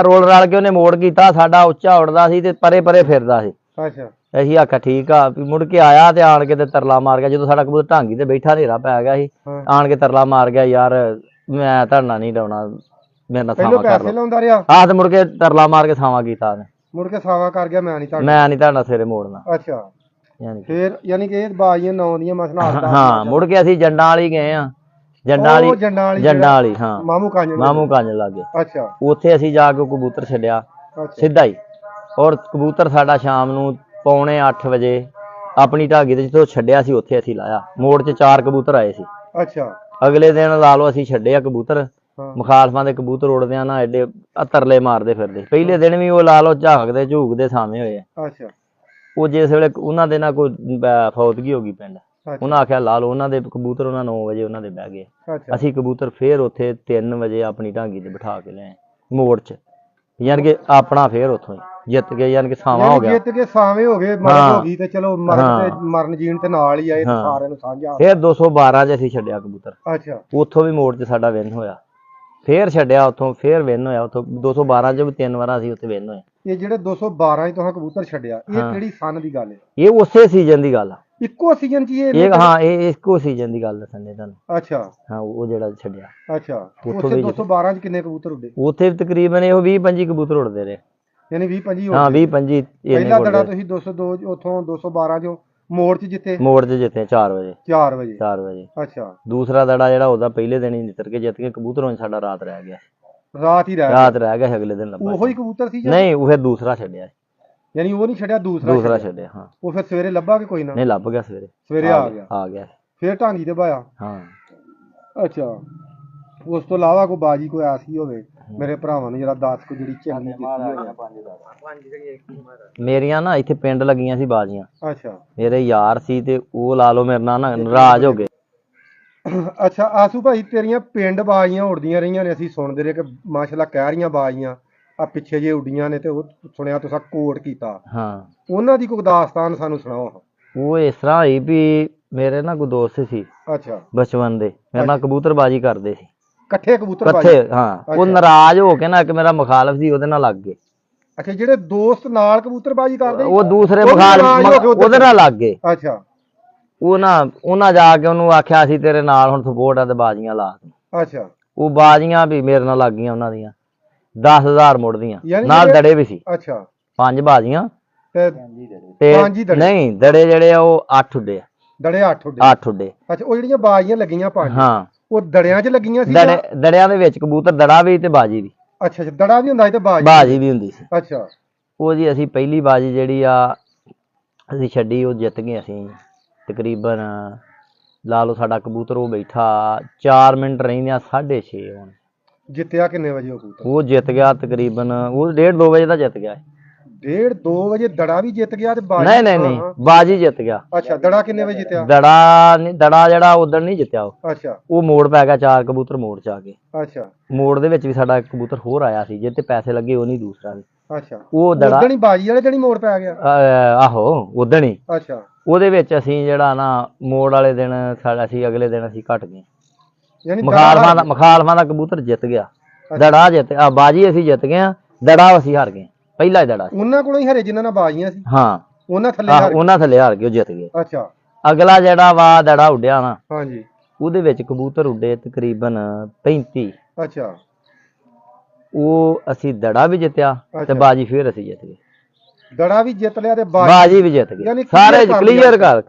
ਰੋਲ ਰਲ ਕੇ ਉਹਨੇ ਮੋੜ ਕੀਤਾ, ਸਾਡਾ ਉੱਚਾ ਉੜਦਾ ਸੀ ਤੇ ਪਰੇ ਪਰੇ ਫਿਰਦਾ ਸੀ। ਅੱਛਾ। ਅਸੀਂ ਆਖਿਆ ਠੀਕ ਆ। ਮੁੜ ਕੇ ਆਇਆ ਤੇ ਆਣ ਕੇ ਤੇ ਤਰਲਾ ਮਾਰ ਗਿਆ। ਜਦੋਂ ਸਾਡਾ ਕਬੂਤਰ ਢਾਂਗੀ ਤੇ ਬੈਠਾ, ਹਨੇਰਾ ਪੈ ਗਿਆ ਸੀ, ਆਣ ਕੇ ਤਰਲਾ ਮਾਰ ਗਿਆ, ਯਾਰ ਮੈਂ ਧਰਨਾ ਨਹੀਂ ਡਾਉਣਾ, ਮੇਰੇ ਨਾਲ ਸਾਵਾ ਕਰ ਲਓ। ਆਹ ਤੇ ਮੁੜ ਕੇ ਤਰਲਾ ਮਾਰ ਕੇ ਸਾਵਾ ਕੀਤਾ, ਮੁੜ ਕੇ ਸਾਵਾ ਕਰ ਗਿਆ, ਮੈਂ ਨਹੀਂ ਧਰਨਾ ਸਵੇਰੇ ਮੋੜਨਾ। ਅੱਛਾ। ਫਿਰ ਯਾਨੀ ਕਿ ਇਹ ਬਾਜ਼ੀਆਂ 9 ਦੀਆਂ ਮਸਲਾ। ਹਾਂ। ਮੁੜ ਕੇ ਅਸੀਂ ਜੰਡਾਂ ਵਾਲੀ ਗਏ ਆ। ਜੰਡਾਂ ਵਾਲੀ ਹਾਂ, ਮਾਮੂ ਕਾਂਜ ਲਾਗੇ। ਅੱਛਾ। ਉੱਥੇ ਅਸੀਂ ਜਾ ਕੇ ਕਬੂਤਰ ਛੱਡਿਆ ਸਿੱਧਾ ਹੀ, ਔਰ ਕਬੂਤਰ ਸਾਡਾ ਸ਼ਾਮ ਨੂੰ 7:45 ਵਜੇ ਆਪਣੀ ਢਾਗੀ ਤੇ ਜਿੱਥੋਂ ਛੱਡਿਆ ਸੀ ਉੱਥੇ ਅਸੀਂ ਲਾਇਆ। ਮੋੜ 'ਚ 4 ਕਬੂਤਰ ਆਏ ਸੀ। ਅੱਛਾ। ਅਗਲੇ ਦਿਨ ਲਾ ਲਓ ਅਸੀਂ ਛੱਡੇ ਆ ਕਬੂਤਰ। ਮੁਖਾਲਫਾਂ ਦੇ ਕਬੂਤਰ ਉੜਦੇ ਆ ਨਾ, ਐਡੇ ਤਰਲੇ ਮਾਰਦੇ ਫਿਰਦੇ। ਪਹਿਲੇ ਦਿਨ ਵੀ ਉਹ ਲਾ ਲਓ ਝਾਕਦੇ ਝੂਕਦੇ ਸਾਵੇਂ ਹੋਏ ਆ। ਅੱਛਾ। ਉਹ ਜਿਸ ਵੇਲੇ ਉਹਨਾਂ ਦੇ ਨਾਲ ਕੋਈ ਫੌਤਗੀ ਹੋ ਗਈ ਪਿੰਡ, ਉਹਨਾਂ ਆਖਿਆ ਲਾ ਲਓ ਉਹਨਾਂ ਦੇ ਕਬੂਤਰ, ਉਹਨਾਂ 9 ਵਜੇ ਉਹਨਾਂ ਦੇ ਬਹਿ ਗਏ। ਅਸੀਂ ਕਬੂਤਰ ਫੇਰ ਉੱਥੇ 3 ਵਜੇ ਆਪਣੀ ਢਾਂਗੀ ਤੇ ਬਿਠਾ ਕੇ ਲਿਆਏ ਮੋੜ 'ਚ, ਯਾਨੀ ਕਿ ਆਪਣਾ ਫੇਰ ਉੱਥੋਂ ਹੀ ਜਿੱਤ ਗਏ, ਯਾਨੀ ਕਿ ਸਾਵਾਂ ਹੋ ਗਿਆ। ਜਿੱਤ ਕੇ ਸਾਵੇਂ ਹੋ ਗਏ, ਮਰਨ ਹੋ ਗਈ ਤੇ ਚਲੋ ਮਰਨ ਜੀਣ ਤੇ ਨਾਲ ਹੀ ਆਏ, ਸਾਰਿਆਂ ਨੂੰ ਸਾਂਝਾ। ਫੇਰ 212 'ਚ ਅਸੀਂ ਛੱਡਿਆ ਕਬੂਤਰ। ਅੱਛਾ। ਉੱਥੋਂ ਵੀ ਮੋੜ 'ਚ ਸਾਡਾ ਵਿਨ ਹੋਇਆ। ਫੇਰ ਛੱਡਿਆ ਉੱਥੋਂ, ਫੇਰ ਵਿਨ ਹੋਇਆ ਉੱਥੋਂ 212 'ਚ ਵੀ 3 ਵਾਰ ਅਸੀਂ ਉੱਥੇ ਵਿਨ ਹੋਏ। ਇਹ ਜਿਹੜੇ 212 'ਚ ਤੁਸੀਂ ਕਬੂਤਰ ਛੱਡਿਆ, ਇਹ ਕਿਹੜੀ ਸਨ ਦੀ ਗੱਲ ਹੈ? ਇਹ ਉਸੇ ਸੀਜ਼ਨ ਦੀ ਗੱਲ ਆ। ਇੱਕੋ ਸੀਜ਼ਨ 'ਚ ਇਹ? ਹਾਂ, ਇਹ ਇੱਕੋ ਸੀਜ਼ਨ ਦੀ ਗੱਲ ਦੱਸਣ ਦੇ ਤੁਹਾਨੂੰ। ਅੱਛਾ। ਹਾਂ, ਉਹ ਜਿਹੜਾ ਛੱਡਿਆ। ਅੱਛਾ। ਉੱਥੇ 212 'ਚ ਕਿੰਨੇ ਕਬੂਤਰ ਉੱਡੇ? ਉੱਥੇ ਤਕਰੀਬਨ ਇਹੋ 20-25 ਕਬੂਤਰ ਉੱਡਦੇ ਰਹੇ। ਯਾਨੀ 20-25? ਹਾਂ, 20-25। ਪਹਿਲਾ ਦੜਾ ਤੁਸੀਂ 202 ਉੱਥੋਂ 212 'ਚੋਂ ਮੋੜ 'ਚ ਜਿੱਤੇ? ਮੋੜ 'ਚ ਜਿੱਤੇ 4 ਵਜੇ। 4 ਵਜੇ। ਅੱਛਾ। ਦੂਸਰਾ ਦੜਾ ਜਿਹੜਾ ਉਹਦਾ ਪਹਿਲੇ ਦਿਨ ਹੀ ਨਿੱਤਰ ਕੇ ਜਿੱਤ ਕੇ ਕਬੂਤਰੋਂ ਸਾਡਾ ਰਾਤ ਰਹਿ ਗਿਆ। ਰਾਤ ਰਹਿ ਗਿਆ। ਅਗਲੇ ਦਿਨ ਲੱਭਾ। ਉਹੀ ਕਬੂਤਰ ਸੀ? ਨਹੀਂ, ਉਹ ਫਿਰ ਦੂਸਰਾ ਛੱਡਿਆ। ਯਾਨੀ ਉਹ ਨਹੀਂ ਛੱਡਿਆ, ਦੂਸਰਾ ਛੱਡਿਆ। ਹਾਂ। ਉਹ ਫਿਰ ਸਵੇਰੇ ਲੱਭਾ ਕਿ ਕੋਈ ਨਾ? ਨਹੀਂ, ਲੱਭ ਗਿਆ ਸਵੇਰੇ ਆ ਗਿਆ। ਫਿਰ ਢਾਂਗੀ ਤੇ ਬਾਇਆ? ਹਾਂ। ਅੱਛਾ। ਉਸ ਤੋਂ ਇਲਾਵਾ ਕੋਈ ਬਾਜੀ ਕੋਈ ਐਸੀ ਹੋਵੇ ਮੇਰੇ ਭਰਾਵਾਂ ਨੂੰ ਜਿਹੜਾ 10 ਕੁ ਜਿਹੜੀ ਚੰਗੀ ਕੀਤੀ ਹੋਵੇ? ਮੇਰੀਆਂ ਨਾ ਇੱਥੇ ਪਿੰਡ ਲੱਗੀਆਂ ਸੀ ਬਾਜੀਆਂ। ਅੱਛਾ। ਮੇਰੇ ਯਾਰ ਸੀ ਤੇ ਉਹ ਲਾ ਲਓ ਮੇਰੇ ਨਾਲ ਨਾ ਨਾਰਾਜ਼ ਹੋ ਗਏ। ਅੱਛਾ। ਆਸੂ ਭਾਈ, ਤੇਰੀਆਂ ਪਿੰਡ ਬਾਜ਼ੀਆਂ ਉੜਦੀਆਂ ਰਹੀਆਂ ਨੇ, ਅਸੀਂ ਸੁਣਦੇ ਰਹੇ ਕਿ ਮਾਸ਼ਾਅੱਲਾ ਕਹਿ ਰਹੀਆਂ ਬਾਜ਼ੀਆਂ ਆ ਪਿੱਛੇ ਜੇ ਉੱਡੀਆਂ ਨੇ ਤੇ ਉਹ ਸੁਣਿਆ ਤੁਸੀਂ ਕੋਟ ਕੀਤਾ। ਹਾਂ। ਉਹਨਾਂ ਦੀ ਕੋਈ ਦਾਸਤਾਨ ਸਾਨੂੰ ਸੁਣਾਓ। ਉਹ ਇਸ ਤਰ੍ਹਾਂ ਹੋਈ ਵੀ ਮੇਰੇ ਨਾ ਕੋਈ ਦੋਸਤ ਸੀ। ਅੱਛਾ। ਬਚਪਨ ਦੇ, ਮੇਰੇ ਨਾਲ ਕਬੂਤਰਬਾਜੀ ਕਰਦੇ ਸੀ ਇਕੱਠੇ ਕਬੂਤਰਬਾਜੀ। ਹਾਂ। ਉਹ ਨਾਰਾਜ਼ ਹੋ ਕੇ ਨਾ ਇੱਕ ਮੇਰਾ ਮੁਖਾਲਫ ਸੀ, ਉਹਦੇ ਨਾਲ ਲੱਗ ਗਏ। ਅੱਛਾ। ਜਿਹੜੇ ਦੋਸਤ ਨਾਲ ਕਬੂਤਰਬਾਜੀ ਕਰਦੇ ਉਹ ਦੂਸਰੇ ਮੁਖਾਲਫ ਉਹਦੇ ਨਾਲ ਲੱਗ ਗਏ। ਅੱਛਾ। ਉਹਨਾਂ ਜਾ ਕੇ ਉਹਨੂੰ ਆਖਿਆ ਅਸੀਂ ਤੇਰੇ ਨਾਲ ਹੁਣ ਸਪੋਰਟ ਆ ਤੇ ਬਾਜ਼ੀਆਂ ਲਾ। ਅੱਛਾ। ਉਹ ਬਾਜ਼ੀਆਂ ਵੀ ਮੇਰੇ ਨਾਲ ਲੱਗ ਗਈਆਂ ਉਹਨਾਂ ਦੀਆਂ 10,000 ਮੁੜਦੀਆਂ, ਨਾਲ ਦੜੇ ਵੀ ਸੀ। ਅੱਛਾ। 5 ਬਾਜ਼ੀਆਂ ਤੇ ਨਹੀਂ, ਦੜੇ ਜਿਹੜੇ ਆ ਉਹ 8 ਉੱਡੇ ਆ। ਦੜੇ 8 ਉੱਡੇ। ਅੱਛਾ। ਉਹ ਜਿਹੜੀਆਂ ਬਾਜ਼ੀਆਂ ਲੱਗੀਆਂ 5, ਹਾਂ, ਉਹ ਦੜਿਆਂ 'ਚ ਲੱਗੀਆਂ ਸੀ? ਦੜਿਆਂ ਦੇ ਵਿੱਚ ਕਬੂਤਰ, ਦੜਾ ਵੀ ਤੇ ਬਾਜੀ ਵੀ। ਅੱਛਾ। ਦੜਾ ਵੀ ਹੁੰਦਾ ਸੀ ਤੇ ਬਾਜੀ ਵੀ ਹੁੰਦੀ ਸੀ। ਅੱਛਾ। ਉਹ ਜੀ ਅਸੀਂ ਪਹਿਲੀ ਬਾਜੀ ਜਿਹੜੀ ਆ ਅਸੀਂ ਛੱਡੀ, ਉਹ ਜਿੱਤ ਗਏ ਅਸੀਂ ਤਕਰੀਬਨ। ਲਾ ਲਓ ਸਾਡਾ ਕਬੂਤਰ ਉਹ ਬੈਠਾ 4 ਮਿੰਟ ਰਹਿੰਦਿਆਂ 6:30 ਹੋਣ। ਜਿੱਤਿਆ ਕਿੰਨੇ ਵਜੇ ਉਹ ਕਬੂਤਰ? ਉਹ ਜਿੱਤ ਗਿਆ ਤਕਰੀਬਨ ਉਹ 1:30 2 ਵਜੇ ਦਾ ਜਿੱਤ ਗਿਆ। 1:30 2 ਵਜੇ ਦੜਾ ਵੀ ਜਿੱਤ ਗਿਆ ਤੇ ਬਾਜੀ? ਨਹੀਂ ਨਹੀਂ ਨਹੀਂ, ਬਾਜੀ ਜਿੱਤ ਗਿਆ। ਅੱਛਾ, ਦੜਾ ਕਿੰਨੇ ਵਜੇ ਜਿੱਤਿਆ? ਦੜਾ ਨਹੀਂ, ਦੜਾ ਜਿਹੜਾ ਉਦੋਂ ਨਹੀਂ ਜਿੱਤਿਆ ਉਹ। ਅੱਛਾ, ਉਹ ਮੋੜ ਪੈ ਗਿਆ, 4 ਕਬੂਤਰ ਮੋੜ ਚ ਆ ਗਏ। ਅੱਛਾ, ਮੋੜ ਦੇ ਵਿੱਚ ਵੀ ਸਾਡਾ ਇੱਕ ਕਬੂਤਰ ਹੋਰ ਆਇਆ ਸੀ ਜਿਹਦੇ ਤੇ ਪੈਸੇ ਲੱਗੇ, ਉਹ ਨਹੀਂ ਦੂਸਰਾ ਸੀ। ਅੱਛਾ, ਉਹ ਦੜਾ ਉਦਣ ਹੀ ਬਾਜੀ ਵਾਲੇ ਦਿਨ ਹੀ ਮੋੜ ਪੈ ਗਿਆ? ਆਹੋ ਉਦਣ ਹੀ। ਅੱਛਾ, ਉਹਦੇ ਵਿੱਚ ਅਸੀਂ ਜਿਹੜਾ ਨਾ ਮੋੜ ਵਾਲੇ ਦਿਨ ਸਾਡਾ ਸੀ, ਅਗਲੇ ਦਿਨ ਅਸੀਂ ਘਟ ਗਏ। ਯਾਨੀ ਮਖਾਲਫਾਂ ਦਾ ਕਬੂਤਰ ਜਿੱਤ ਗਿਆ, ਦੜਾ ਜਿੱਤ ਬਾਜੀ ਅਸੀਂ ਜਿੱਤ ਗਏ, ਦੜਾ ਅਸੀਂ ਹਾਰ ਗਏ। ਪਹਿਲਾ ਹੀ ਦੜਾ ਉਹਨਾਂ ਕੋਲੋਂ ਹੀ ਹਰੇ ਜਿਨ੍ਹਾਂ ਨਾਲ ਬਾਜੀਆਂ ਸੀ? ਹਾਂ, ਉਹਨਾਂ ਥੱਲੇ ਹਾਰ ਗਏ, ਉਹ ਜਿੱਤ ਗਏ। ਅੱਛਾ, ਅਗਲਾ ਜਿਹੜਾ ਵਾ ਦੜਾ ਉੱਡਿਆ ਨਾ, ਹਾਂਜੀ, ਉਹਦੇ ਵਿੱਚ ਕਬੂਤਰ ਉੱਡੇ ਤਕਰੀਬਨ 35। ਅੱਛਾ, ਉਹ ਅਸੀਂ ਦੜਾ ਵੀ ਜਿੱਤਿਆ ਤੇ ਬਾਜੀ ਫੇਰ ਅਸੀਂ ਜਿੱਤ ਗਏ। ਦੜਾ ਵੀ ਜਿੱਤ ਲਿਆ ਤੇ ਬਾਜੀ ਵੀ ਜਿੱਤ ਗਏ, ਸਾਰੇ ਕਲੀਅਰ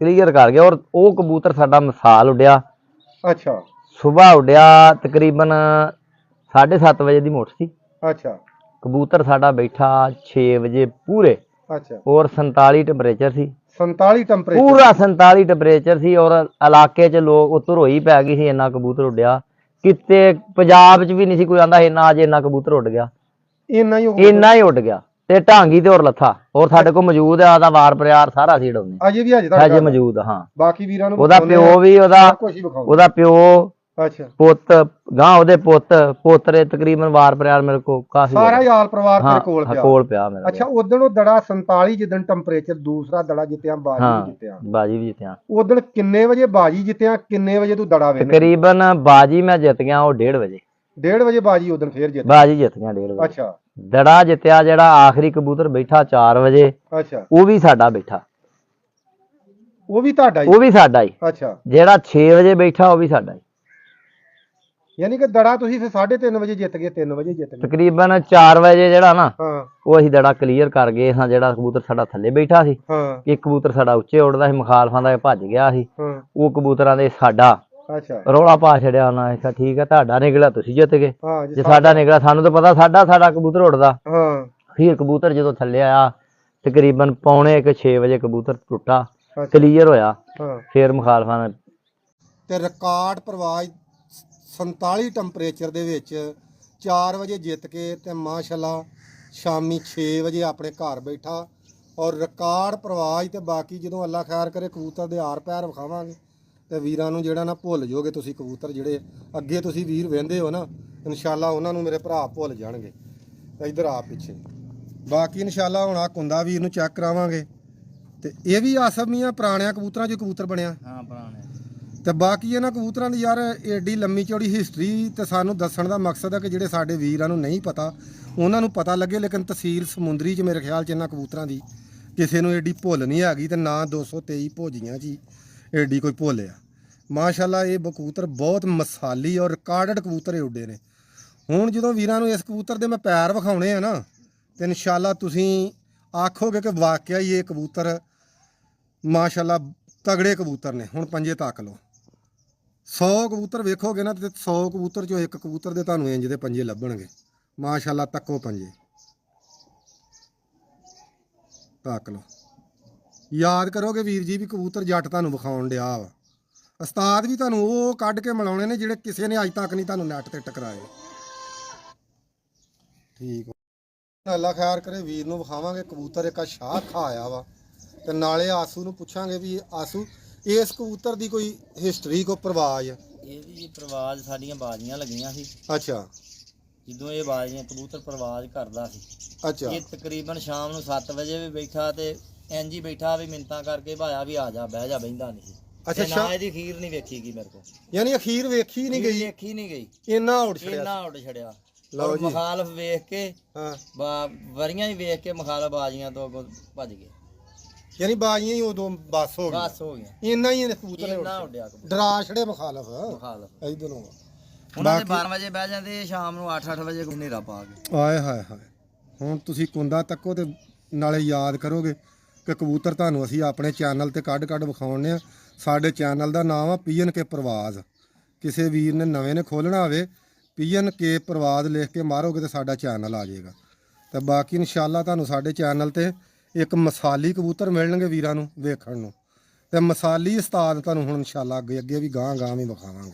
ਕਰ ਗਏ। ਔਰ ਉਹ ਕਬੂਤਰ ਸਾਡਾ ਮਿਸਾਲ ਉੱਡਿਆ। ਅੱਛਾ, ਸਵੇਰ ਉੱਡਿਆ ਤਕਰੀਬਨ 7:30 ਵਜੇ ਦੀ ਮੋਟ ਸੀ। ਅੱਛਾ, ਕਬੂਤਰ ਸਾਡਾ ਬੈਠਾ 6 ਵਜੇ ਪੂਰੇ। ਅੱਛਾ, ਔਰ 47 ਟੈਂਪਰੇਚਰ ਸੀ, 47 ਟੈਂਪਰੇਚਰ ਪੂਰਾ 47 ਟੈਂਪਰੇਚਰ ਸੀ। ਔਰ ਇਲਾਕੇ 'ਚ ਲੋਕ ਉਤਰ ਹੋਈ ਪੈ ਗਈ ਸੀ, ਇੰਨਾ ਕਬੂਤਰ ਉੱਡਿਆ। ਕਿਤੇ ਪੰਜਾਬ 'ਚ ਵੀ ਨਹੀਂ ਸੀ ਕੋਈ ਆਂਦਾ ਇੰਨਾ ਅੱਜ ਇੰਨਾ ਕਬੂਤਰ ਉੱਡ ਗਿਆ। ਇੰਨਾ ਹੀ ਉੱਡ ਗਿਆ ਤੇ ਢਾਂਗੀ ਤੇ ਹੋਰ ਲੱਥਾ। ਔਰ ਸਾਡੇ ਕੋਲ ਮੌਜੂਦ ਆ, ਉਹਦਾ ਵਾਰ ਪਿਆਰ ਸਾਰਾ ਸੀ ਉਡਾਉਂਦੇ ਅਜੇ ਮੌਜੂਦ। ਹਾਂ, ਬਾਕੀ ਵੀਰਾਂ ਨੂੰ ਉਹਦਾ ਪਿਓ ਵੀ, ਉਹਦਾ ਪਿਓ, ਅੱਛਾ, ਪੁੱਤ ਗਾਂ, ਉਹਦੇ ਪੁੱਤ ਪੋਤਰੇ, ਤਕਰੀਬਨ ਵਾਰ ਪਿਆਰ ਮੇਰੇ ਕੋਲ ਕਾਫੀ ਸਾਰਾ ਹੀ ਆਲ ਪਰਿਵਾਰ ਤੇਰੇ ਕੋਲ ਪਿਆ ਮੇਰਾ। ਅੱਛਾ, ਉਦੋਂ ਉਹ ਦੜਾ 47 ਜਿੱਦਣ ਟੈਂਪਰੇਚਰ ਦੂਸਰਾ ਦੜਾ ਜਿੱਤਿਆ, ਬਾਜੀ ਵੀ ਜਿੱਤਿਆ। ਉਦੋਂ ਕਿੰਨੇ ਵਜੇ ਬਾਜੀ ਜਿੱਤਿਆ, ਕਿੰਨੇ ਵਜੇ ਤੂੰ ਦੜਾ ਵੇਖਿਆ? ਤਕਰੀਬਨ ਬਾਜੀ ਮੈਂ ਜਿੱਤ ਗਿਆ ਉਹ 1:30 ਵਜੇ। 1:30 ਵਜੇ ਬਾਜੀ ਉਦੋਂ ਫੇਰ ਜਿੱਤ ਬਾਜੀ ਜਿੱਤ ਗਿਆ 1:30 ਵਜੇ। ਅੱਛਾ, ਦੜਾ ਜਿੱਤਿਆ ਜਿਹੜਾ ਆਖਰੀ ਕਬੂਤਰ ਬੈਠਾ 4 ਵਜੇ, ਅੱਛਾ, ਉਹ ਵੀ ਸਾਡਾ ਬੈਠਾ। ਉਹ ਵੀ ਤੁਹਾਡਾ ਹੀ? ਉਹ ਵੀ ਸਾਡਾ ਹੀ। ਅੱਛਾ, ਜਿਹੜਾ 6 ਵਜੇ ਬੈਠਾ ਉਹ ਵੀ ਸਾਡਾ ਹੀ। ਯਾਨੀ ਕਿ ਦੜਾ ਤੁਸੀਂ ਫਿਰ 3:30 ਵਜੇ ਜਿੱਤ ਗਏ, 3 ਵਜੇ ਜਿੱਤ ਗਏ ਤਕਰੀਬਨ 4 ਵਜੇ ਜਿਹੜਾ ਨਾ, ਹਾਂ, ਉਹ ਅਸੀਂ ਦੜਾ ਕਲੀਅਰ ਕਰ ਗਏ ਹਾਂ। ਜਿਹੜਾ ਕਬੂਤਰ ਸਾਡਾ ਥੱਲੇ ਬੈਠਾ ਸੀ, ਹਾਂ, ਇੱਕ ਕਬੂਤਰ ਸਾਡਾ ਉੱਚੇ ਉੱਡਦਾ ਸੀ, ਮੁਖਾਲਫਾਂ ਦਾ ਭੱਜ ਗਿਆ ਸੀ। ਹਾਂ, ਉਹ ਕਬੂਤਰਾਂ ਦੇ ਸਾਡਾ ਅੱਛਾ, ਰੌਲਾ ਪਾ ਛੜਿਆ ਉਹਨਾਂ ਨੇ। ਠੀਕ ਹੈ, ਤੁਹਾਡਾ ਨਿਕਲਿਆ ਤੁਸੀਂ ਜਿੱਤ ਗਏ। ਹਾਂ, ਜੇ ਸਾਡਾ ਨਿਕਲਿਆ ਸਾਨੂੰ ਤਾਂ ਪਤਾ ਸਾਡਾ ਕਬੂਤਰ ਉੱਡਦਾ। ਹਾਂ, ਫਿਰ ਕਬੂਤਰ ਜਦੋਂ ਥੱਲੇ ਆਇਆ ਤਕਰੀਬਨ 5:45 ਵਜੇ ਕਬੂਤਰ ਟੁੱਟਾ, ਅੱਛਾ, ਕਲੀਅਰ ਹੋਇਆ। ਹਾਂ, ਫਿਰ ਮੁਖਾਲਫਾਂ ਨੇ ਤੇ ਰਿਕਾਰਡ ਪ੍ਰਵਾਜ 47 ਟੈਂਪਰੇਚਰ ਦੇ ਵਿੱਚ 4 ਵਜੇ ਜਿੱਤ ਕੇ ਤੇ ਮਾਸ਼ਾਅੱਲਾ ਸ਼ਾਮੀ 6 ਵਜੇ ਆਪਣੇ ਘਰ ਬੈਠਾ। ਔਰ ਰਿਕਾਰਡ ਪ੍ਰਵਾਜ ਤੇ ਬਾਕੀ ਜਦੋਂ ਅੱਲਾ ਖੈਰ ਕਰੇ ਕਬੂਤਰ ਦੇ ਆਰ ਪੈਰ ਵਿਖਾਵਾਂਗੇ ਤੇ ਵੀਰਾਂ ਨੂੰ ਜਿਹੜਾ ਨਾ ਭੁੱਲ ਜਾਓਗੇ ਤੁਸੀਂ। ਕਬੂਤਰ ਜਿਹੜੇ ਅੱਗੇ ਤੁਸੀਂ ਵੀਰ ਵਹਿੰਦੇ ਹੋ ਨਾ, ਇਨਸ਼ਾਅੱਲਾ ਉਹਨਾਂ ਨੂੰ ਮੇਰੇ ਭਰਾ ਭੁੱਲ ਜਾਣਗੇ। ਇੱਧਰ ਆ ਪਿੱਛੇ ਬਾਕੀ ਇਨਸ਼ਾਅੱਲਾ ਹੁਣ ਆ ਕੁੰਦਾ ਵੀਰ ਨੂੰ ਚੈੱਕ ਕਰਾਵਾਂਗੇ। ਤੇ ਇਹ ਵੀ ਆਸਫ ਮੀਆਂ ਪੁਰਾਣਿਆਂ ਕਬੂਤਰਾਂ 'ਚ ਕਬੂਤਰ ਬਣਿਆ। ਹਾਂ, ਪੁਰਾਣੇ। ਤੇ ਬਾਕੀ ਇਹਨਾਂ ਕਬੂਤਰਾਂ ਦੀ ਯਾਰ ਏਡੀ ਲੰਮੀ ਚੌੜੀ ਹਿਸਟਰੀ ਤੇ ਸਾਨੂੰ ਦੱਸਣ ਦਾ ਮਕਸਦ ਹੈ ਕਿ ਜਿਹੜੇ ਸਾਡੇ ਵੀਰਾਂ ਨੂੰ ਨਹੀਂ ਪਤਾ ਉਹਨਾਂ ਨੂੰ ਪਤਾ ਲੱਗੇ। ਲੇਕਿਨ ਤਹਿਸੀਲ ਸਮੁੰਦਰੀ 'ਚ ਮੇਰੇ ਖਿਆਲ 'ਚ ਇਹਨਾਂ ਕਬੂਤਰਾਂ ਦੀ ਕਿਸੇ ਨੂੰ ਏਡੀ ਭੁੱਲ ਨਹੀਂ ਹੈਗੀ ਤੇ ਨਾ 223 ਭੋਜੀਆਂ 'ਚ ਹੀ ਏਡੀ ਕੋਈ ਭੁੱਲ ਆ। ਮਾਸ਼ਾਅੱਲਾ ਇਹ ਕਬੂਤਰ ਬਹੁਤ ਮਸਾਲੀ ਔਰ ਰਿਕਾਰਡਡ ਕਬੂਤਰ ਇਹ ਉੱਡੇ ਨੇ। ਹੁਣ ਜਦੋਂ ਵੀਰਾਂ ਨੂੰ ਇਸ ਕਬੂਤਰ ਦੇ ਮੈਂ ਪੈਰ ਵਿਖਾਉਣੇ ਆ ਨਾ ਤੇ ਇਨਸ਼ਾਅੱਲਾ ਤੁਸੀਂ ਆਖੋਗੇ ਕਿ ਵਾਕਿਆ ਹੀ ਇਹ ਕਬੂਤਰ ਮਾਸ਼ਾਅੱਲਾ ਤਗੜੇ ਕਬੂਤਰ ਨੇ। ਹੁਣ ਪੰਜੇ ਤੱਕ ਲਓ, 100 ਕਬੂਤਰ ਵੇਖੋਗੇ ਨਾ ਤੇ 100 ਕਬੂਤਰ 'ਚੋਂ ਇੱਕ ਕਬੂਤਰ ਦੇ ਤੁਹਾਨੂੰ ਇੰਜ ਦੇ ਪੰਜੇ ਲੱਭਣਗੇ। ਮਾਸ਼ਾਅੱਲਾ ਤੱਕੋ ਪੰਜੇ, ਤੱਕ ਲਓ। ਯਾਦ ਕਰੋਗੇ ਵੀਰ ਜੀ ਵੀ ਕਬੂਤਰ ਜੱਟ ਤੁਹਾਨੂੰ ਵਿਖਾਉਣ ਡਿਆ ਵਾ। ਉਸਤਾਦ ਵੀ ਤੁਹਾਨੂੰ ਉਹ ਕੱਢ ਕੇ ਮਿਲਾਉਣੇ ਨੇ ਜਿਹੜੇ ਕਿਸੇ ਨੇ ਅੱਜ ਤੱਕ ਨਹੀਂ ਤੁਹਾਨੂੰ ਨੈਟ ਤੇ ਟਕਰਾਏ। ਠੀਕ, ਅੱਲਾ ਖੈਰ ਕਰੇ ਵੀਰ ਨੂੰ ਵਿਖਾਵਾਂਗੇ ਕਬੂਤਰ। ਇੱਕ ਆ ਸ਼ਾਹ ਖਾ ਆਇਆ ਵਾ ਤੇ ਨਾਲੇ ਆਸੂ ਨੂੰ ਪੁੱਛਾਂਗੇ ਵੀ ਆਸੂ ਇਸ ਕਬੂਤਰ ਦੀ ਕੋਈ ਹਿਸਟਰੀ, ਕੋਈ ਪ੍ਰਵਾਜ। ਇਹਦੀ ਪ੍ਰਵਾਜ ਸਾਡੀਆਂ ਬਾਜ਼ੀਆਂ ਲੱਗੀਆਂ ਸੀ। ਅੱਛਾ, ਜਦੋਂ ਇਹ ਬਾਜ਼ੀਆਂ ਕਬੂਤਰ ਪ੍ਰਵਾਜ ਕਰਦਾ ਸੀ। ਅੱਛਾ, ਇਹ ਤਕਰੀਬਨ ਸ਼ਾਮ ਨੂੰ 7 ਵਜੇ ਵੀ ਬੈਠਾ ਤੇ ਇੰਜ ਹੀ ਬੈਠਾ ਵੀ ਮਿੰਤਾਂ ਕਰਕੇ ਭਾਇਆ ਵੀ ਆ ਜਾ ਬਹਿ ਜਾ, ਬਹਿੰਦਾ ਨਹੀਂ ਸੀ। ਅੱਛਾ, ਨਾ ਇਹਦੀ ਅਖੀਰ ਨਹੀਂ ਵੇਖੀ ਗਈ ਮੇਰੇ ਕੋਲ, ਯਾਨੀ ਅਖੀਰ ਵੇਖੀ ਨਹੀਂ ਗਈ। ਵੇਖੀ ਨਹੀਂ ਗਈ, ਇੰਨਾ ਉੱਡ ਛੜਿਆ। ਲਓ ਜੀ, ਮੁਖਾਲਫ ਵੇਖ ਕੇ, ਹਾਂ, ਵਰੀਆਂ ਹੀ ਵੇਖ ਕੇ ਮੁਖਾਲਫ ਬਾਜ਼ੀਆਂ ਤੋਂ ਅੱਗੋਂ ਭੱਜ ਗਏ। ਯਾਨੀ ਬਾਜ਼ੀਆਂ ਹੀ ਉਦੋਂ ਬਸ ਹੋ ਗਈਆਂ। ਇੰਨਾ ਹੀ ਕਬੂਤਰ ਉੱਡਿਆ, ਡਰਾ ਛੜੇ ਮੁਖਾਲਫ ਇਧਰੋਂ। ਉਹਨਾਂ ਦੇ 12 ਵਜੇ ਬਹਿ ਜਾਂਦੇ, ਸ਼ਾਮ ਨੂੰ 8-8 ਵਜੇ ਹਨੇਰਾ ਪਾ ਕੇ। ਆਏ ਹਾਏ ਹਾਏ। ਹੁਣ ਤੁਸੀਂ ਕੁੰਦਾ ਤੱਕੋ ਤੇ ਨਾਲੇ ਯਾਦ ਕਰੋਗੇ ਕਿ ਕਬੂਤਰ ਤੁਹਾਨੂੰ ਅਸੀਂ ਆਪਣੇ ਚੈਨਲ ਤੇ ਕੱਢ ਵਿਖਾਉਣੇ ਆ। ਸਾਡੇ ਚੈਨਲ ਦਾ ਨਾਮ ਆ PNK ਪ੍ਰਵਾਜ਼। ਕਿਸੇ ਵੀਰ ਨੇ ਨਵੇਂ ਨੇ ਖੋਲ੍ਹਣਾ ਹੋਵੇ PNK ਪ੍ਰਵਾਜ਼ ਲਿਖ ਕੇ ਮਾਰੋਗੇ ਤੇ ਸਾਡਾ ਚੈਨਲ ਆ ਜਾਏਗਾ। ਤੇ ਬਾਕੀ ਇਨਸ਼ਾਅੱਲਾ ਤੁਹਾਨੂੰ ਸਾਡੇ ਚੈਨਲ ਤੇ ਇੱਕ ਮਸਾਲੀ ਕਬੂਤਰ ਮਿਲਣਗੇ ਵੀਰਾਂ ਨੂੰ ਵੇਖਣ ਨੂੰ। ਤੇ ਮਸਾਲੀ ਉਸਤਾਦ ਤੁਹਾਨੂੰ ਹੁਣ ਇਨਸ਼ਾਅੱਲਾ ਅੱਗੇ ਵੀ ਗਾਂ ਵੀ ਵਿਖਾਵਾਂਗੇ।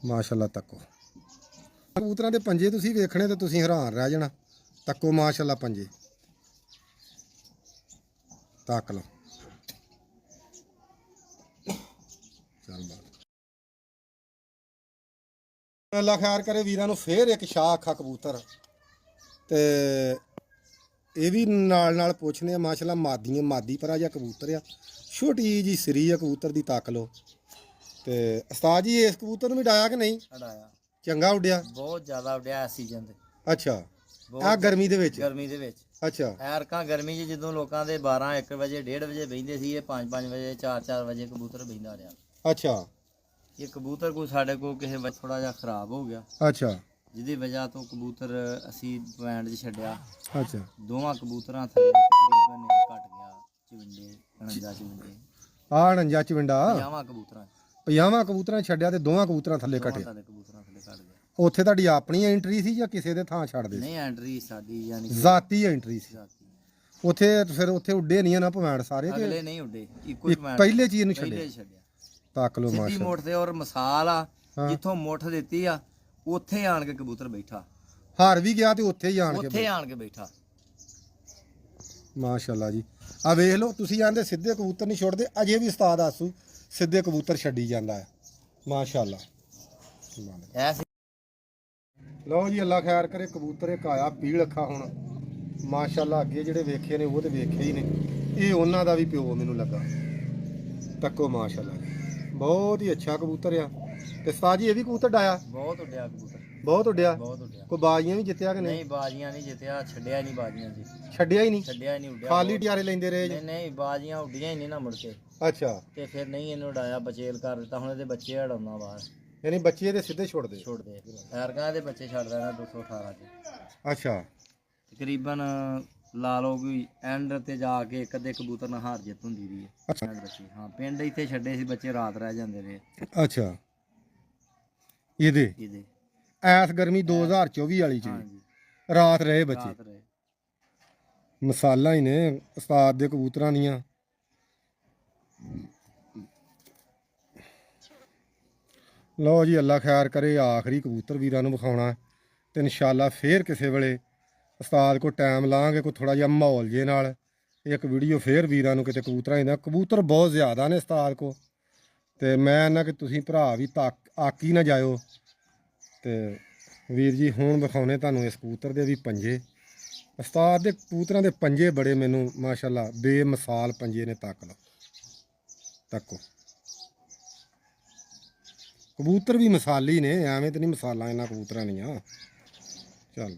ਮਾਸ਼ਾਅੱਲਾ ਤੱਕੋ ਕਬੂਤਰਾਂ ਦੇ ਪੰਜੇ ਤੁਸੀਂ ਵੇਖਣੇ ਤੇ ਤੁਸੀਂ ਹੈਰਾਨ ਰਹਿ ਜਾਣਾ। ਤੱਕੋ ਮਾਸ਼ਾਅੱਲਾ ਪੰਜੇ ਤੱਕ ਲਓ। ਚੱਲ ਬਾਤ ਅੱਲਾ ਖੈਰ ਕਰੇ ਵੀਰਾਂ ਨੂੰ। ਫੇਰ ਇੱਕ ਸ਼ਾਹ ਅੱਖਾਂ ਕਬੂਤਰ ਤੇ ਇਹ ਵੀ ਨਾਲ ਪੁੱਛਨੇ ਆ। ਮਾਸ਼ਾਅੱਲਾ ਮਾਦੀ ਪਰਾ ਜਿਹਾ ਕਬੂਤਰ ਆ, ਛੋਟੀ ਜੀ ਸਰੀ ਆ ਕਬੂਤਰ ਦੀ। ਤੱਕ ਲਓ। ਤੇ ਉਸਤਾਦ ਜੀ ਇਸ ਕਬੂਤਰ ਨੂੰ ਵੀ ਡਾਇਆ ਕਿ ਨਹੀਂ? ਉਡਾਇਆ, ਚੰਗਾ ਉੱਡਿਆ, ਬਹੁਤ ਜ਼ਿਆਦਾ ਉੱਡਿਆ ਇਸ ਸੀਜ਼ਨ ਤੇ। ਅੱਛਾ ਆ ਗਰਮੀ ਦੇ ਵਿੱਚ? ਗਰਮੀ ਦੇ ਵਿੱਚ। ਅੱਛਾ ਐਰਕਾਂ ਗਰਮੀ 'ਚ ਜਦੋਂ ਲੋਕਾਂ ਦੇ 12-1 ਵਜੇ 1:30 ਵਜੇ ਬਹਿੰਦੇ ਸੀ, ਇਹ 5-5 ਵਜੇ 4-4 ਵਜੇ ਕਬੂਤਰ ਬਹਿੰਦਾ ਰਿਹਾ। ਅੱਛਾ ਇਹ ਕਬੂਤਰ ਕੋਈ ਸਾਡੇ ਕੋਲ ਕਿਸੇ ਵਜ੍ਹਾ ਥੋੜਾ ਜਿਹਾ ਖਰਾਬ ਹੋ ਗਿਆ, ਅੱਛਾ ਜਿਹਦੀ ਵਜ੍ਹਾ ਤੋਂ ਕਬੂਤਰ ਅਸੀਂ ਪੁਆਇੰਟ 'ਚ ਛੱਡਿਆ। ਅੱਛਾ ਦੋਵਾਂ ਕਬੂਤਰਾਂ ਥੱਲੇ ਤਕਰੀਬਨ ਘਟ ਗਿਆ 54 54 ਆ 49 ਚਵਿੰਡਾ 50 ਕਬੂਤਰਾਂ 50 ਕਬੂਤਰਾਂ ਛੱਡਿਆ ਤੇ ਦੋਵਾਂ ਕਬੂਤਰਾਂ ਥੱਲੇ ਦੋਵਾਂ ਘਟਿਆ। ਸਾਡੇ ਕਬੂਤਰਾਂ ਥੱਲੇ ਘਟ ਗਿਆ। ਉੱਥੇ ਤੁਹਾਡੀ ਆਪਣੀ ਐਂਟਰੀ ਸੀ ਜਾਂ ਕਿਸੇ ਦੇ ਥਾਂ ਛੱਡਦੇ ਸੀ? ਨਹੀਂ, ਐਂਟਰੀ ਸਾਡੀ ਯਾਨੀ ਕਿ ਜ਼ਾਤੀ ਐਂਟਰੀ ਸੀ। ਜ਼ਾਤੀ। ਉੱਥੇ ਫਿਰ ਉੱਥੇ ਉੱਡੇ ਨਹੀਂ ਨਾ ਪਵੈਂਡ ਸਾਰੇ ਕਿ ਅਗਲੇ ਨਹੀਂ ਉੱਡੇ, ਇੱਕੋ ਹੀ ਪੁਆਇੰਟ ਪਹਿਲੇ ਚੀਜ਼ ਨੂੰ ਪਹਿਲੇ ਛੱਡੇ? ਛੱਡਿਆ ਤੱਕ ਲਓ ਸਿੱਧੀ ਮਾਸ਼ਾਅੱਲਾ। ਮੋਠ ਤੇ। ਔਰ ਮਿਸਾਲ ਆ, ਹਾਂ। ਜਿੱਥੋਂ ਮੁੱਠ ਦਿੱਤੀ ਆ ਉੱਥੇ ਆਣ ਕੇ ਕਬੂਤਰ ਬੈਠਾ, ਹਾਰ ਵੀ ਗਿਆ ਤੇ ਉੱਥੇ ਹੀ ਆਣ ਕੇ ਉੱਥੇ ਆਣ ਕੇ ਬੈਠਾ। ਮਾਸ਼ਾਅੱਲਾ ਜੀ। ਆ ਵੇਖ ਲਓ, ਤੁਸੀਂ ਆਂਦੇ ਸਿੱਧੇ ਕਬੂਤਰ ਨਹੀਂ ਛੁੱਟਦੇ, ਅਜੇ ਵੀ ਉਸਤਾਦ ਆਸੂ ਸਿੱਧੇ ਕਬੂਤਰ ਛੱਡੀ ਜਾਂਦਾ ਹੈ। ਮਾਸ਼ਾਅੱਲਾ। ਐਸ ਲਓ ਜੀ ਅੱਲਾ ਖੈਰ ਕਰੇ। ਕਬੂਤਰ ਇੱਕ ਆਇਆ ਪੀਲ ਅੱਖਾਂ ਹੁਣ ਮਾਸ਼ਾਅੱਲਾ। ਅੱਗੇ ਜਿਹੜੇ ਵੇਖੇ ਨੇ ਉਹ ਤੇ ਵੇਖੇ ਹੀ ਨੇ, ਇਹ ਉਹਨਾਂ ਦਾ ਵੀ ਪਿਓ ਮੈਨੂੰ ਲੱਗਾ। ਤੱਕੋ ਮਾਸ਼ਾਅੱਲਾ ਜੀ, ਬਹੁਤ ਹੀ ਅੱਛਾ ਕਬੂਤਰ ਆ। ਤੇ ਉਸਤਾਦ ਜੀ ਇਹ ਵੀ ਕਬੂਤਰ ਡਾਇਆ? ਬਹੁਤ ਉੱਡਿਆ ਕਬੂਤਰ, ਬਹੁਤ ਉੱਡਿਆ। ਬਹੁਤ ਉੱਡਿਆ। ਕੋਈ ਬਾਜ਼ੀਆਂ ਵੀ ਜਿੱਤਿਆ ਕਿ ਨਹੀਂ? ਨਹੀਂ, ਬਾਜ਼ੀਆਂ ਨਹੀਂ ਜਿੱਤਿਆ, ਛੱਡਿਆ ਨਹੀਂ ਬਾਜ਼ੀਆਂ ਜੀ, ਛੱਡਿਆ ਹੀ ਨਹੀਂ? ਛੱਡਿਆ ਨਹੀਂ ਉੱਡਿਆ। ਖਾਲੀ ਟਿਆਰੇ ਲੈਂਦੇ ਰਹੇ ਜੀ? ਨਹੀਂ ਨਹੀਂ, ਬਾਜ਼ੀਆਂ ਉੱਡੀਆਂ ਹੀ ਨਹੀਂ ਨਾ ਮੁੜ ਕੇ। ਅੱਛਾ, ਤੇ ਫਿਰ ਨਹੀਂ ਇਹਨੂੰ ਉਡਾਇਆ, ਬਚੇਲ ਕਰ ਦਿੱਤਾ। ਹੁਣ ਇਹਦੇ ਬੱਚੇ ਹੜਾਉਣਾ ਬਾਹਰ ਯਾਨੀ ਬੱਚੇ ਇਹਦੇ ਸਿੱਧੇ ਛੁੱਟਦੇ? ਛੋੜਦੇ ਐਰਕਾਂ ਦੇ ਬੱਚੇ ਛੱਡ ਦੇਣਾ 218 ਚ। ਅੱਛਾ ਤਕਰੀਬਨ ਲਾ ਲਓ ਕੋਈ ਐਂਡ ਤੇ ਜਾ ਕੇ ਇੱਕ ਅੱਧੇ ਕਬੂਤਰ ਨਾਲ ਹਾਰ ਜਿੱਤ ਹੁੰਦੀ ਰਹੀ ਹੈ। ਅੱਛਾ ਬੱਚੇ ਹਾਂ ਪਿੰਡ ਇੱਥੇ ਛੱਡੇ ਸੀ ਬੱਚੇ, ਰਾਤ ਰਹਿ ਜਾਂਦੇ ਰਹੇ ਅੱਛਾ। ਇਹਦੇ ਇਹਦੇ ਐਸ ਗਰਮੀ 2024 ਵਾਲੀ ਚ ਹਾਂਜੀ, ਰਾਤ ਰਹੇ ਬੱਚੇ? ਰਾਤ ਰਹੇ। ਮਿਸਾਲਾਂ ਹੀ ਨੇ ਉਸਤਾਦ ਦੇ ਕਬੂਤਰਾਂ ਦੀਆਂ। ਲਓ ਜੀ ਅੱਲਾ ਖੈਰ ਕਰੇ। ਆਖਰੀ ਕਬੂਤਰ ਵੀਰਾਂ ਨੂੰ ਵਿਖਾਉਣਾ ਤੇ ਇਨਸ਼ਾਅੱਲਾ ਫੇਰ ਕਿਸੇ ਵੇਲੇ ਉਸਤਾਦ ਕੋ ਟਾਈਮ ਲਾਂਗੇ, ਕੋਈ ਥੋੜਾ ਜਿਹਾ ਮਾਹੌਲ ਜੇ ਨਾਲ ਇੱਕ ਵੀਡੀਓ ਫੇਰ ਵੀਰਾਂ ਨੂੰ ਕਿਤੇ ਕਬੂਤਰਾਂ ਦਾ। ਕਬੂਤਰ ਬਹੁਤ ਜ਼ਿਆਦਾ ਨੇ ਉਸਤਾਦ ਕੋ, ਤੇ ਮੈਂ ਨਾ ਕਿ ਤੁਸੀਂ ਭਰਾ ਵੀ ਆਕੀ ਨਾ ਜਾਇਓ। ਤੇ ਵੀਰ ਜੀ ਹੁਣ ਵਿਖਾਉਣੇ ਤੁਹਾਨੂੰ ਇਸ ਕਬੂਤਰ ਦੇ ਵੀ ਪੰਜੇ। ਉਸਤਾਦ ਦੇ ਕਬੂਤਰਾਂ ਦੇ ਪੰਜੇ ਬੜੇ ਮੈਨੂੰ ਮਾਸ਼ਾਅੱਲਾ ਬੇਮਿਸਾਲ ਪੰਜੇ ਨੇ। ਤੱਕ ਲਓ, ਤੱਕੋ। ਕਬੂਤਰ ਵੀ ਮਿਸਾਲੀ ਨੇ, ਐਵੇਂ ਤੇ ਨਹੀਂ ਮਿਸਾਲਾਂ ਇਹਨਾਂ ਕਬੂਤਰਾਂ ਦੀਆਂ। ਚੱਲ